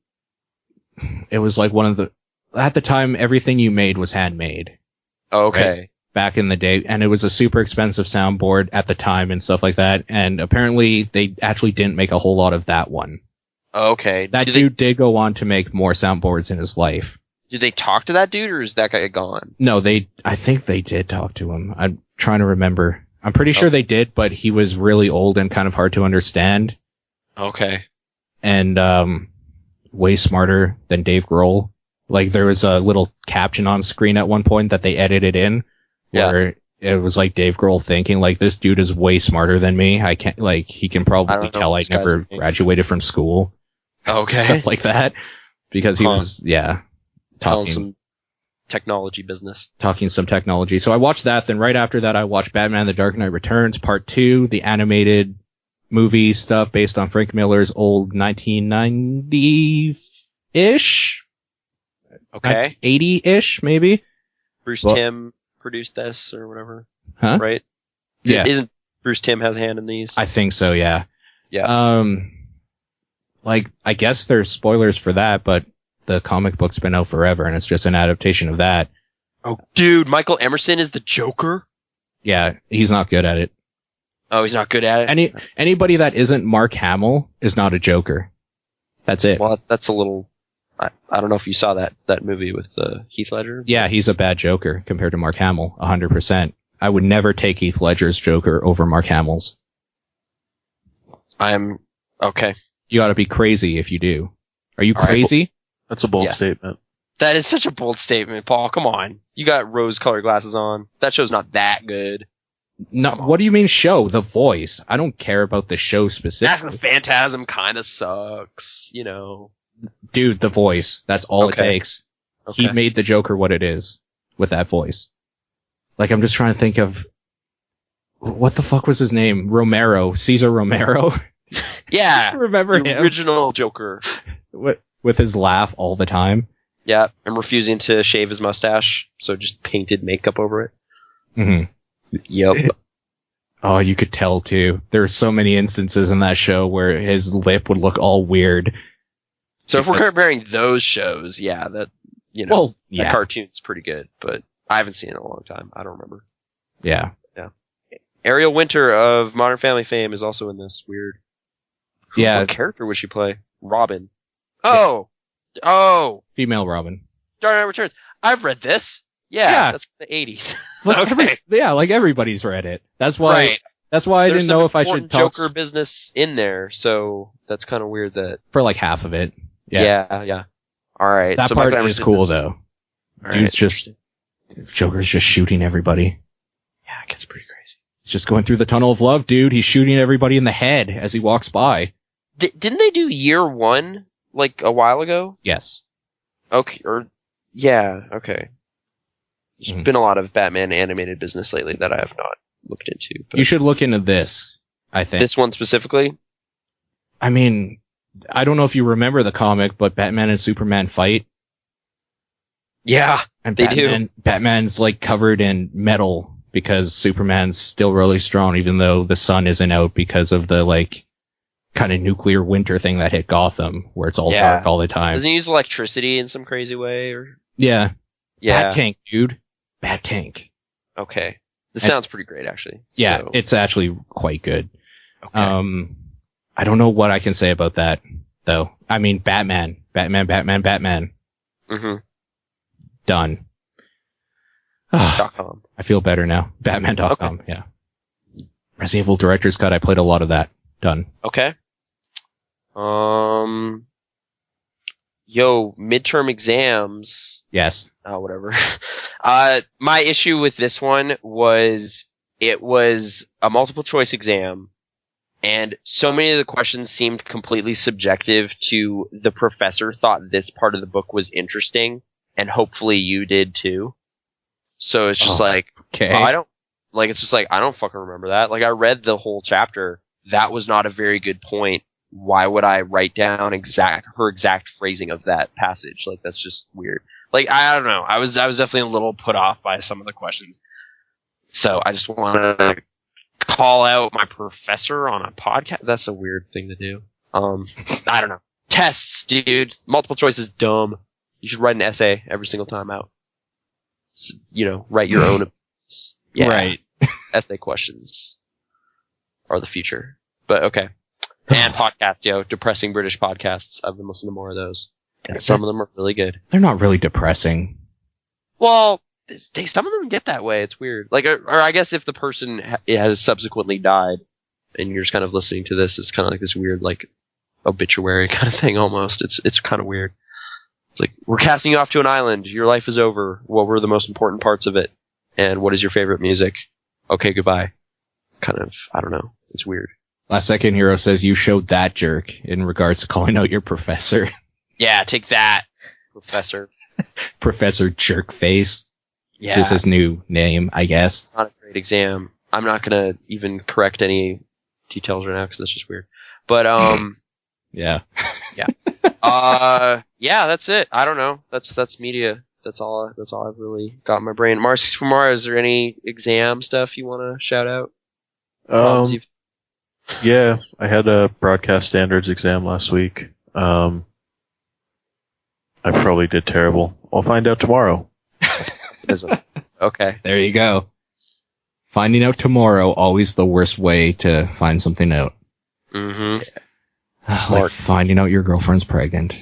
like one of the, at the time, everything you made was handmade. Okay. Right? Back in the day, and it was a super expensive soundboard at the time and stuff like that, and apparently they actually didn't make a whole lot of that one. Okay. That dude did go on to make more soundboards in his life. Did they talk to that dude, or is that guy gone? No, I think they did talk to him. I'm trying to remember. I'm pretty sure they did, but he was really old and kind of hard to understand. Okay. And, way smarter than Dave Grohl. Like, there was a little caption on screen at one point that they edited in. Where it was like Dave Grohl thinking, like, this dude is way smarter than me. I can't, like, he can probably tell I never graduated from school. Okay. Stuff like that. Because he was, talking some technology business. Talking some technology. So I watched that, then right after that I watched Batman The Dark Knight Returns Part 2, the animated movie stuff based on Frank Miller's old 1990-ish? Okay. 80-ish, maybe? Bruce Timm produced this or whatever. Huh? Right? Yeah. Isn't Bruce Timm has a hand in these? I think so, yeah. Yeah. Like, I guess there's spoilers for that, but the comic book's been out forever and it's just an adaptation of that. Oh, dude, Michael Emerson is the Joker? Yeah, he's not good at it. Oh, he's not good at it? Anybody that isn't Mark Hamill is not a Joker. That's it. Well, that's a little... I don't know if you saw that movie with Heath Ledger. Yeah, he's a bad Joker compared to Mark Hamill, 100%. I would never take Heath Ledger's Joker over Mark Hamill's. Okay. You gotta be crazy if you do. Are you crazy? That's a bold statement. That is such a bold statement, Paul. Come on. You got rose-colored glasses on. That show's not that good. No, what do you mean show? The Voice. I don't care about the show specifically. That's the Phantasm kind of sucks, you know. Dude, The Voice. That's all it takes. Okay. He made the Joker what it is with that voice. Like, I'm just trying to think of... What the fuck was his name? Cesar Romero? Yeah. Remember the him? Original Joker. With his laugh all the time. Yeah, and refusing to shave his mustache, so just painted makeup over it. Mm-hmm. Yep. Oh, you could tell, too. There are so many instances in that show where his lip would look all weird. So if we're comparing those shows, that cartoon's pretty good, but I haven't seen it in a long time. I don't remember. Yeah. Yeah. Ariel Winter of Modern Family fame is also in this. Weird. Yeah. What character would she play? Robin. Oh! Female Robin. Dark Knight Returns. I've read this. Yeah. That's from the 80s. Okay. Like everybody's read it. That's why. Right. That's why I didn't know if I should talk Joker business in there, so that's kind of weird that for like half of it. Yeah. All right. That part is cool though. Joker's just shooting everybody. Yeah, it gets pretty crazy. He's just going through the tunnel of love, dude. He's shooting everybody in the head as he walks by. Didn't they do Year One like a while ago? Yes. Okay. Okay. There's been a lot of Batman animated business lately that I have not looked into. But you should look into this, I think. This one specifically? I mean, I don't know if you remember the comic, but Batman and Superman fight. Yeah, and they do. Batman's like covered in metal because Superman's still really strong, even though the sun isn't out because of the like kind of nuclear winter thing that hit Gotham, where it's all dark all the time. Doesn't he use electricity in some crazy way? Or yeah. Bat Tank, dude. Bat Tank. Okay. This sounds pretty great, actually. Yeah, so. It's actually quite good. Okay. I don't know what I can say about that, though. I mean, Batman. Mm-hmm. Done. .com. I feel better now. Batman.com, yeah. Resident Evil Director's Cut, I played a lot of that. Done. Okay. Midterm exams. Yes. Whatever. My issue with this one was it was a multiple choice exam, and so many of the questions seemed completely subjective to the professor thought this part of the book was interesting, and hopefully you did too. So it's just I don't fucking remember that. Like, I read the whole chapter. That was not a very good point. why would I write down her exact phrasing of that passage? Like, that's just weird. Like, I don't know. I was definitely a little put off by some of the questions. So I just wanted to call out my professor on a podcast. That's a weird thing to do. I don't know. Tests, dude. Multiple choice is dumb. You should write an essay every single time out. Write your own. Yeah. Right. Essay questions are the future. But okay. And podcast, depressing British podcasts. I've been listening to more of those. And some of them are really good. They're not really depressing. Well, some of them get that way. It's weird. Like, or I guess if the person has subsequently died, and you're just kind of listening to this, it's kind of like this weird, like, obituary kind of thing almost. It's kind of weird. It's like, we're casting you off to an island. Your life is over. What were the most important parts of it? And what is your favorite music? Okay, goodbye. Kind of, I don't know. It's weird. Last Second Hero says you showed that jerk in regards to calling out your professor. Yeah, take that, professor. Professor Jerkface. Yeah. Just his new name, I guess. Not a great exam. I'm not gonna even correct any details right now because that's just weird. But, yeah. Yeah. Yeah, that's it. I don't know. That's media. That's all I've really got in my brain. Marcy's from Mars, is there any exam stuff you want to shout out? Yeah, I had a broadcast standards exam last week. I probably did terrible. I'll find out tomorrow. Okay. There you go. Finding out tomorrow, always the worst way to find something out. Mm-hmm. Like finding out your girlfriend's pregnant.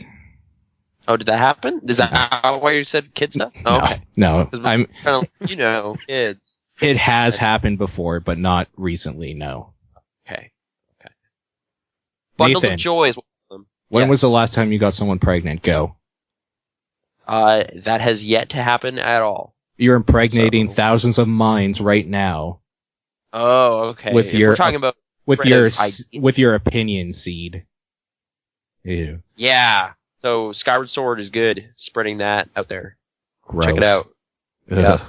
Oh, did that happen? Is that why you said kid stuff? Oh, no, okay. No. I'm kids. It has happened before, but not recently, no. Okay. Bundles Nathan, of joy is one of them. When was the last time you got someone pregnant? Go. That has yet to happen at all. You're impregnating thousands of minds right now. Oh, okay. We're talking about with your opinion seed. Ew. Yeah. So Skyward Sword is good. Spreading that out there. Gross. Check it out. Ugh. Yeah.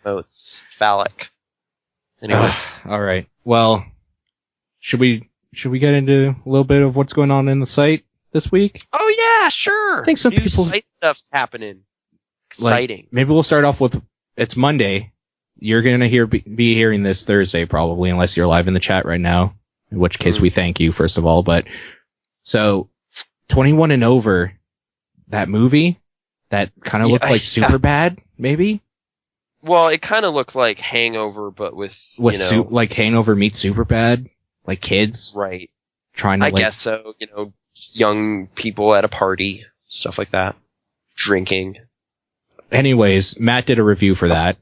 Oh, it's phallic. Anyway. All right. Well, should we get into a little bit of what's going on in the site this week? Oh yeah, sure. I think some New people site stuff's happening. Exciting. Maybe we'll start off with it's Monday. You're gonna be hearing this Thursday probably, unless you're live in the chat right now. In which case, we thank you first of all. But so 21 and Over, that movie that kind of looked like Superbad, maybe. Well, it kind of looked like Hangover, but with like Hangover meets Superbad, like kids, right? Trying to, I guess so. Young people at a party, stuff like that, drinking. Anyways, Matt did a review for that.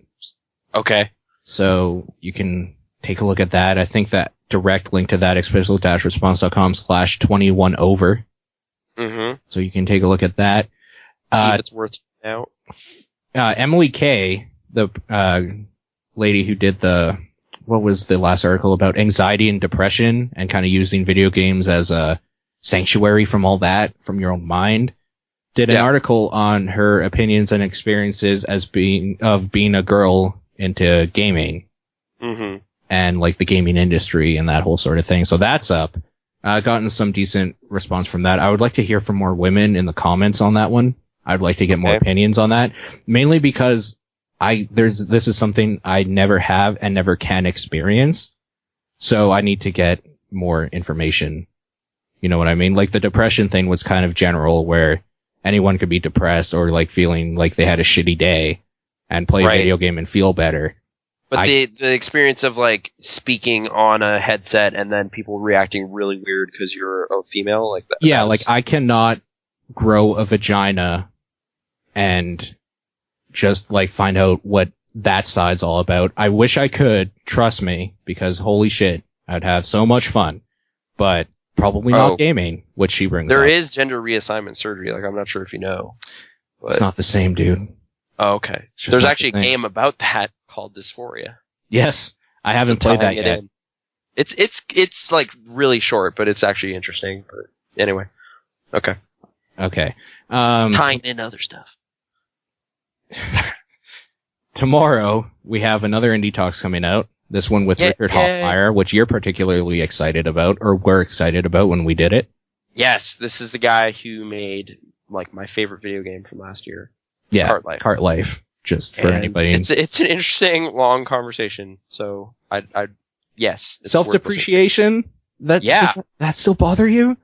Okay. So you can take a look at that. I think that direct link to that is pixel-response.com/21over. Mm-hmm. So you can take a look at that. It's worth out. Emily Kay, the lady who did what was the last article about anxiety and depression and kind of using video games as a sanctuary from all that, from your own mind, did an article on her opinions and experiences as being a girl into gaming. Mm-hmm. And like the gaming industry and that whole sort of thing. So that's up. Gotten some decent response from that. I would like to hear from more women in the comments on that one. I'd like to get more opinions on that, mainly because this is something I never have and never can experience. So I need to get more information. You know what I mean? Like the depression thing was kind of general, where anyone could be depressed or like feeling like they had a shitty day and play a video game and feel better. But the experience of like speaking on a headset and then people reacting really weird because you're a female, like that. Yeah, like I cannot grow a vagina and just like find out what that side's all about. I wish I could, trust me, because holy shit, I'd have so much fun. But probably not gaming, which she brings up. There is gender reassignment surgery, like I'm not sure if you know. But... It's not the same, dude. Oh, okay. There's actually a game about that called Dysphoria. Yes, I haven't played that yet. It's like really short, but it's actually interesting. But anyway, okay. Tying in other stuff. Tomorrow we have another Indie Talks coming out. This one with Richard Hoffmeyer, which you're particularly excited about, or were excited about when we did it. Yes, this is the guy who made like my favorite video game from last year. Yeah, Cart Life. Cart Life. Just for anybody. It's an interesting long conversation. So yes. Self-depreciation. Does that still bother you?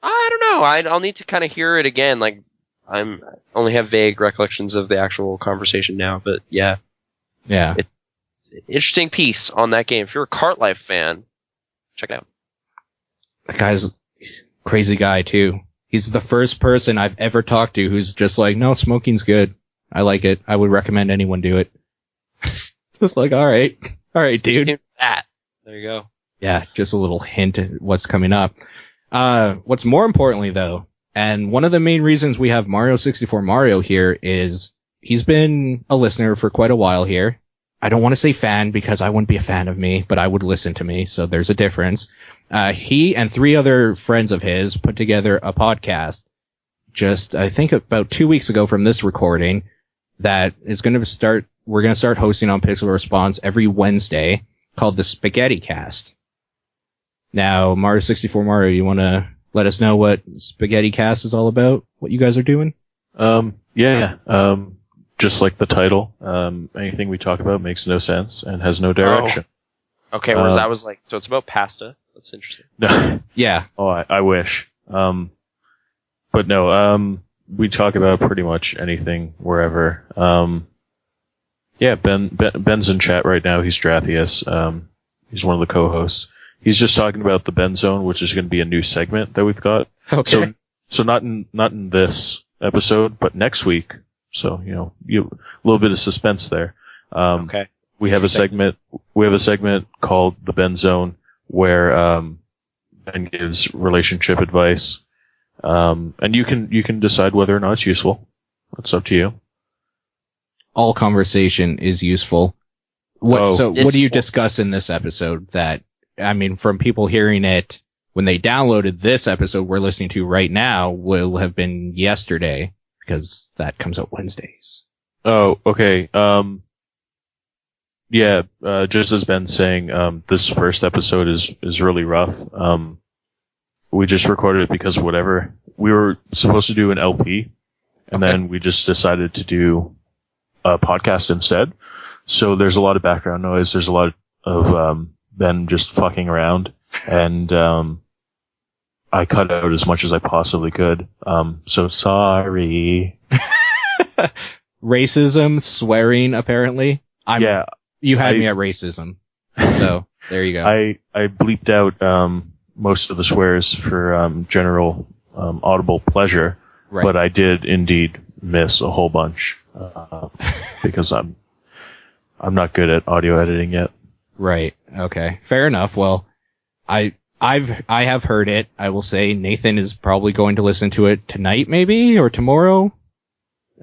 I don't know. I'll need to kind of hear it again. Like I only have vague recollections of the actual conversation now, but yeah. Yeah. It's an interesting piece on that game. If you're a Cart Life fan, check it out. That guy's a crazy guy too. He's the first person I've ever talked to who's just like, no, smoking's good. I like it. I would recommend anyone do it. Just like, all right, dude. That. There you go. Yeah, just a little hint at what's coming up. What's more importantly though, and one of the main reasons we have Mario 64 Mario here is he's been a listener for quite a while here. I don't want to say fan because I wouldn't be a fan of me, but I would listen to me, so there's a difference. He and 3 other friends of his put together a podcast just, I think about 2 weeks ago from this recording that is going to start, we're going to start hosting on Pixel Response every Wednesday called the Spaghetti Cast. Now, Mario 64 Mario, you want to let us know what Spaghetti Cast is all about? What you guys are doing? Just like the title, anything we talk about makes no sense and has no direction. Oh. Okay, whereas I was like, so it's about pasta? That's interesting. Yeah. Oh, I wish. But no, we talk about pretty much anything, wherever. Ben's in chat right now. He's Drathius. He's one of the co-hosts. He's just talking about the Ben Zone, which is going to be a new segment that we've got. Okay. So not in this episode, but next week. So, a little bit of suspense there. Okay. We have a segment called the Ben Zone where, Ben gives relationship advice. And you can decide whether or not it's useful. It's up to you. All conversation is useful. What do you discuss in this episode that, from people hearing it when they downloaded this episode we're listening to right now will have been yesterday because that comes out Wednesdays. Oh, okay. Just as Ben's saying, this first episode is really rough. We just recorded it because whatever. We were supposed to do an LP, and then we just decided to do a podcast instead. So there's a lot of background noise. There's a lot of Ben just fucking around, and I cut out as much as I possibly could. So sorry. Racism, swearing, apparently. You had me at racism. So there you go. I bleeped out most of the swears for general audible pleasure, right. But I did indeed miss a whole bunch because I'm not good at audio editing yet. Right. Okay. Fair enough. Well, I have heard it. I will say Nathan is probably going to listen to it tonight, maybe, or tomorrow.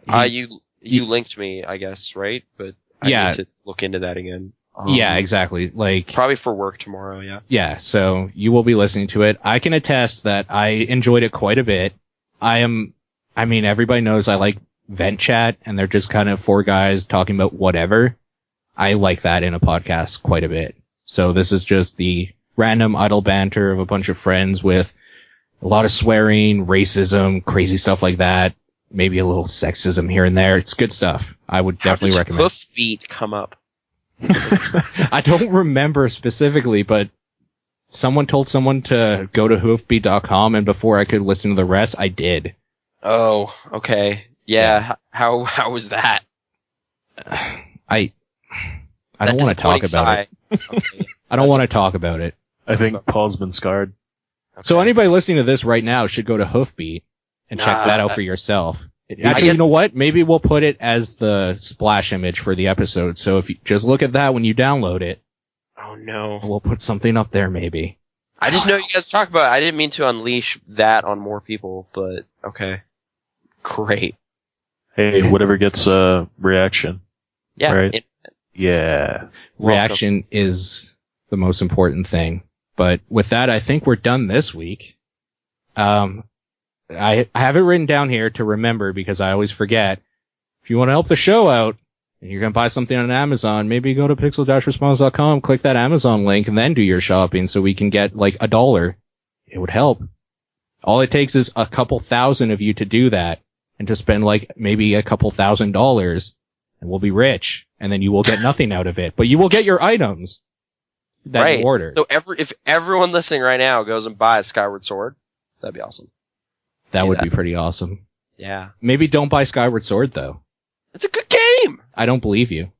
You linked me, I guess, right? But I need to look into that again. Yeah, exactly. Probably for work tomorrow, yeah. Yeah, so you will be listening to it. I can attest that I enjoyed it quite a bit. Everybody knows I like vent chat, and they're just kind of 4 guys talking about whatever. I like that in a podcast quite a bit. So this is just the random idle banter of a bunch of friends with a lot of swearing, racism, crazy stuff like that. Maybe a little sexism here and there. It's good stuff. I would definitely recommend. How does Hoofbeat come up? I don't remember specifically, but someone told someone to go to hoofbeat.com, and before I could listen to the rest, I did. Oh, okay. Yeah. How was that? I don't want to talk about it. Okay. I don't want to talk about it. I think Paul's been scarred. Okay. So anybody listening to this right now should go to Hoofbeat and check that out for yourself. Actually, you know what? Maybe we'll put it as the splash image for the episode. So if you just look at that when you download it. Oh no. We'll put something up there maybe. I just know you guys talk about it. I didn't mean to unleash that on more people, but okay. Great. Hey, whatever gets a reaction. Yeah. Right? Yeah. Reaction is the most important thing. But with that, I think we're done this week. I have it written down here to remember because I always forget. If you want to help the show out, and you're going to buy something on Amazon, maybe go to pixel-response.com, click that Amazon link, and then do your shopping so we can get like $1. It would help. All it takes is a couple thousand of you to do that and to spend like maybe a couple $1,000s, and we'll be rich. And then you will get nothing out of it, but you will get your items that you ordered. So if everyone listening right now goes and buys Skyward Sword, that'd be awesome. That would be pretty awesome. Yeah. Maybe don't buy Skyward Sword though. It's a good game. I don't believe you.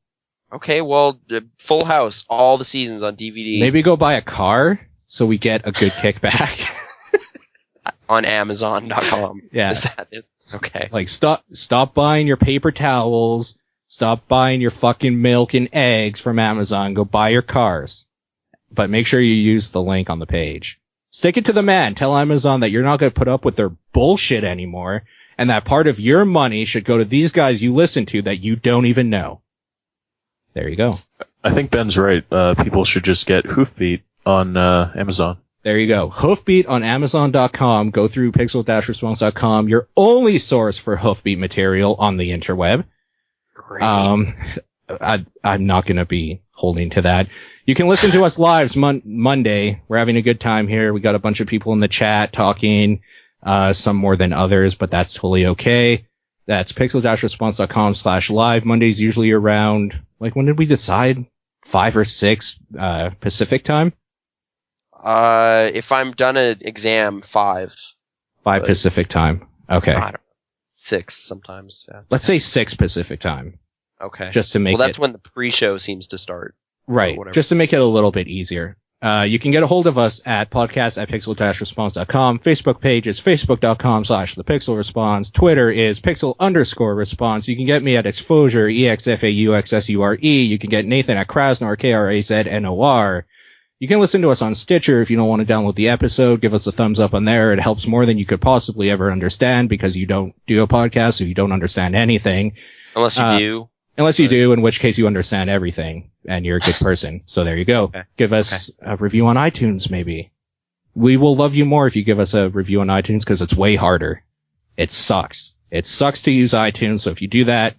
Okay, well, Full House, all the seasons on DVD. Maybe go buy a car so we get a good kickback. On Amazon.com. Yeah. Is that it? Okay. Like stop buying your paper towels. Stop buying your fucking milk and eggs from Amazon. Go buy your cars. But make sure you use the link on the page. Stick it to the man. Tell Amazon that you're not going to put up with their bullshit anymore, and that part of your money should go to these guys you listen to that you don't even know. There you go. I think Ben's right. People should just get Hoofbeat on Amazon. There you go. Hoofbeat on Amazon.com. Go through pixel-response.com. Your only source for Hoofbeat material on the interweb. Great. I'm not going to be holding to that. You can listen to us live Monday. We're having a good time here. We got a bunch of people in the chat talking, some more than others, but that's totally okay. That's pixel-response.com/live. Monday's usually around, like, when did we decide? 5 or 6 Pacific time? If I'm done an exam, 5. 5 Pacific time. Okay. I don't know. 6 sometimes. Yeah. Let's say 6 Pacific time. Okay. Just to make that's when the pre-show seems to start. Right. Just to make it a little bit easier. You can get a hold of us at podcast@pixel-response.com. Facebook page is facebook.com/thepixelresponse. Twitter is pixel_response. You can get me at exposure, EXFAUXSURE. You can get Nathan at Krasnor, KRAZNOR. You can listen to us on Stitcher if you don't want to download the episode. Give us a thumbs up on there. It helps more than you could possibly ever understand because you don't do a podcast, so you don't understand anything. Unless you do. Unless you do, in which case you understand everything and you're a good person. So there you go. Okay. Give us a review on iTunes, maybe. We will love you more if you give us a review on iTunes because it's way harder. It sucks. It sucks to use iTunes. So if you do that,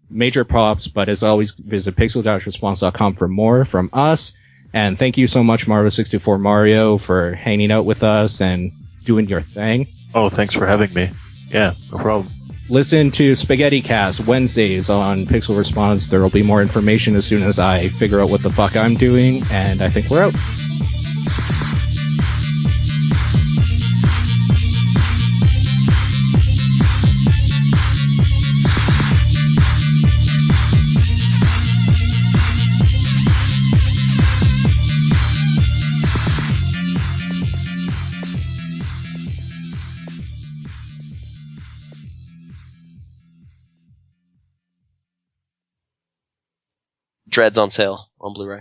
major props. But as always, visit pixel-response.com for more from us. And thank you so much, Marvel64 Mario, for hanging out with us and doing your thing. Oh, thanks for having me. Yeah, no problem. Listen to Spaghetti Cast Wednesdays on Pixel Response. There will be more information as soon as I figure out what the fuck I'm doing, and I think we're out. Dreads on sale on Blu-ray.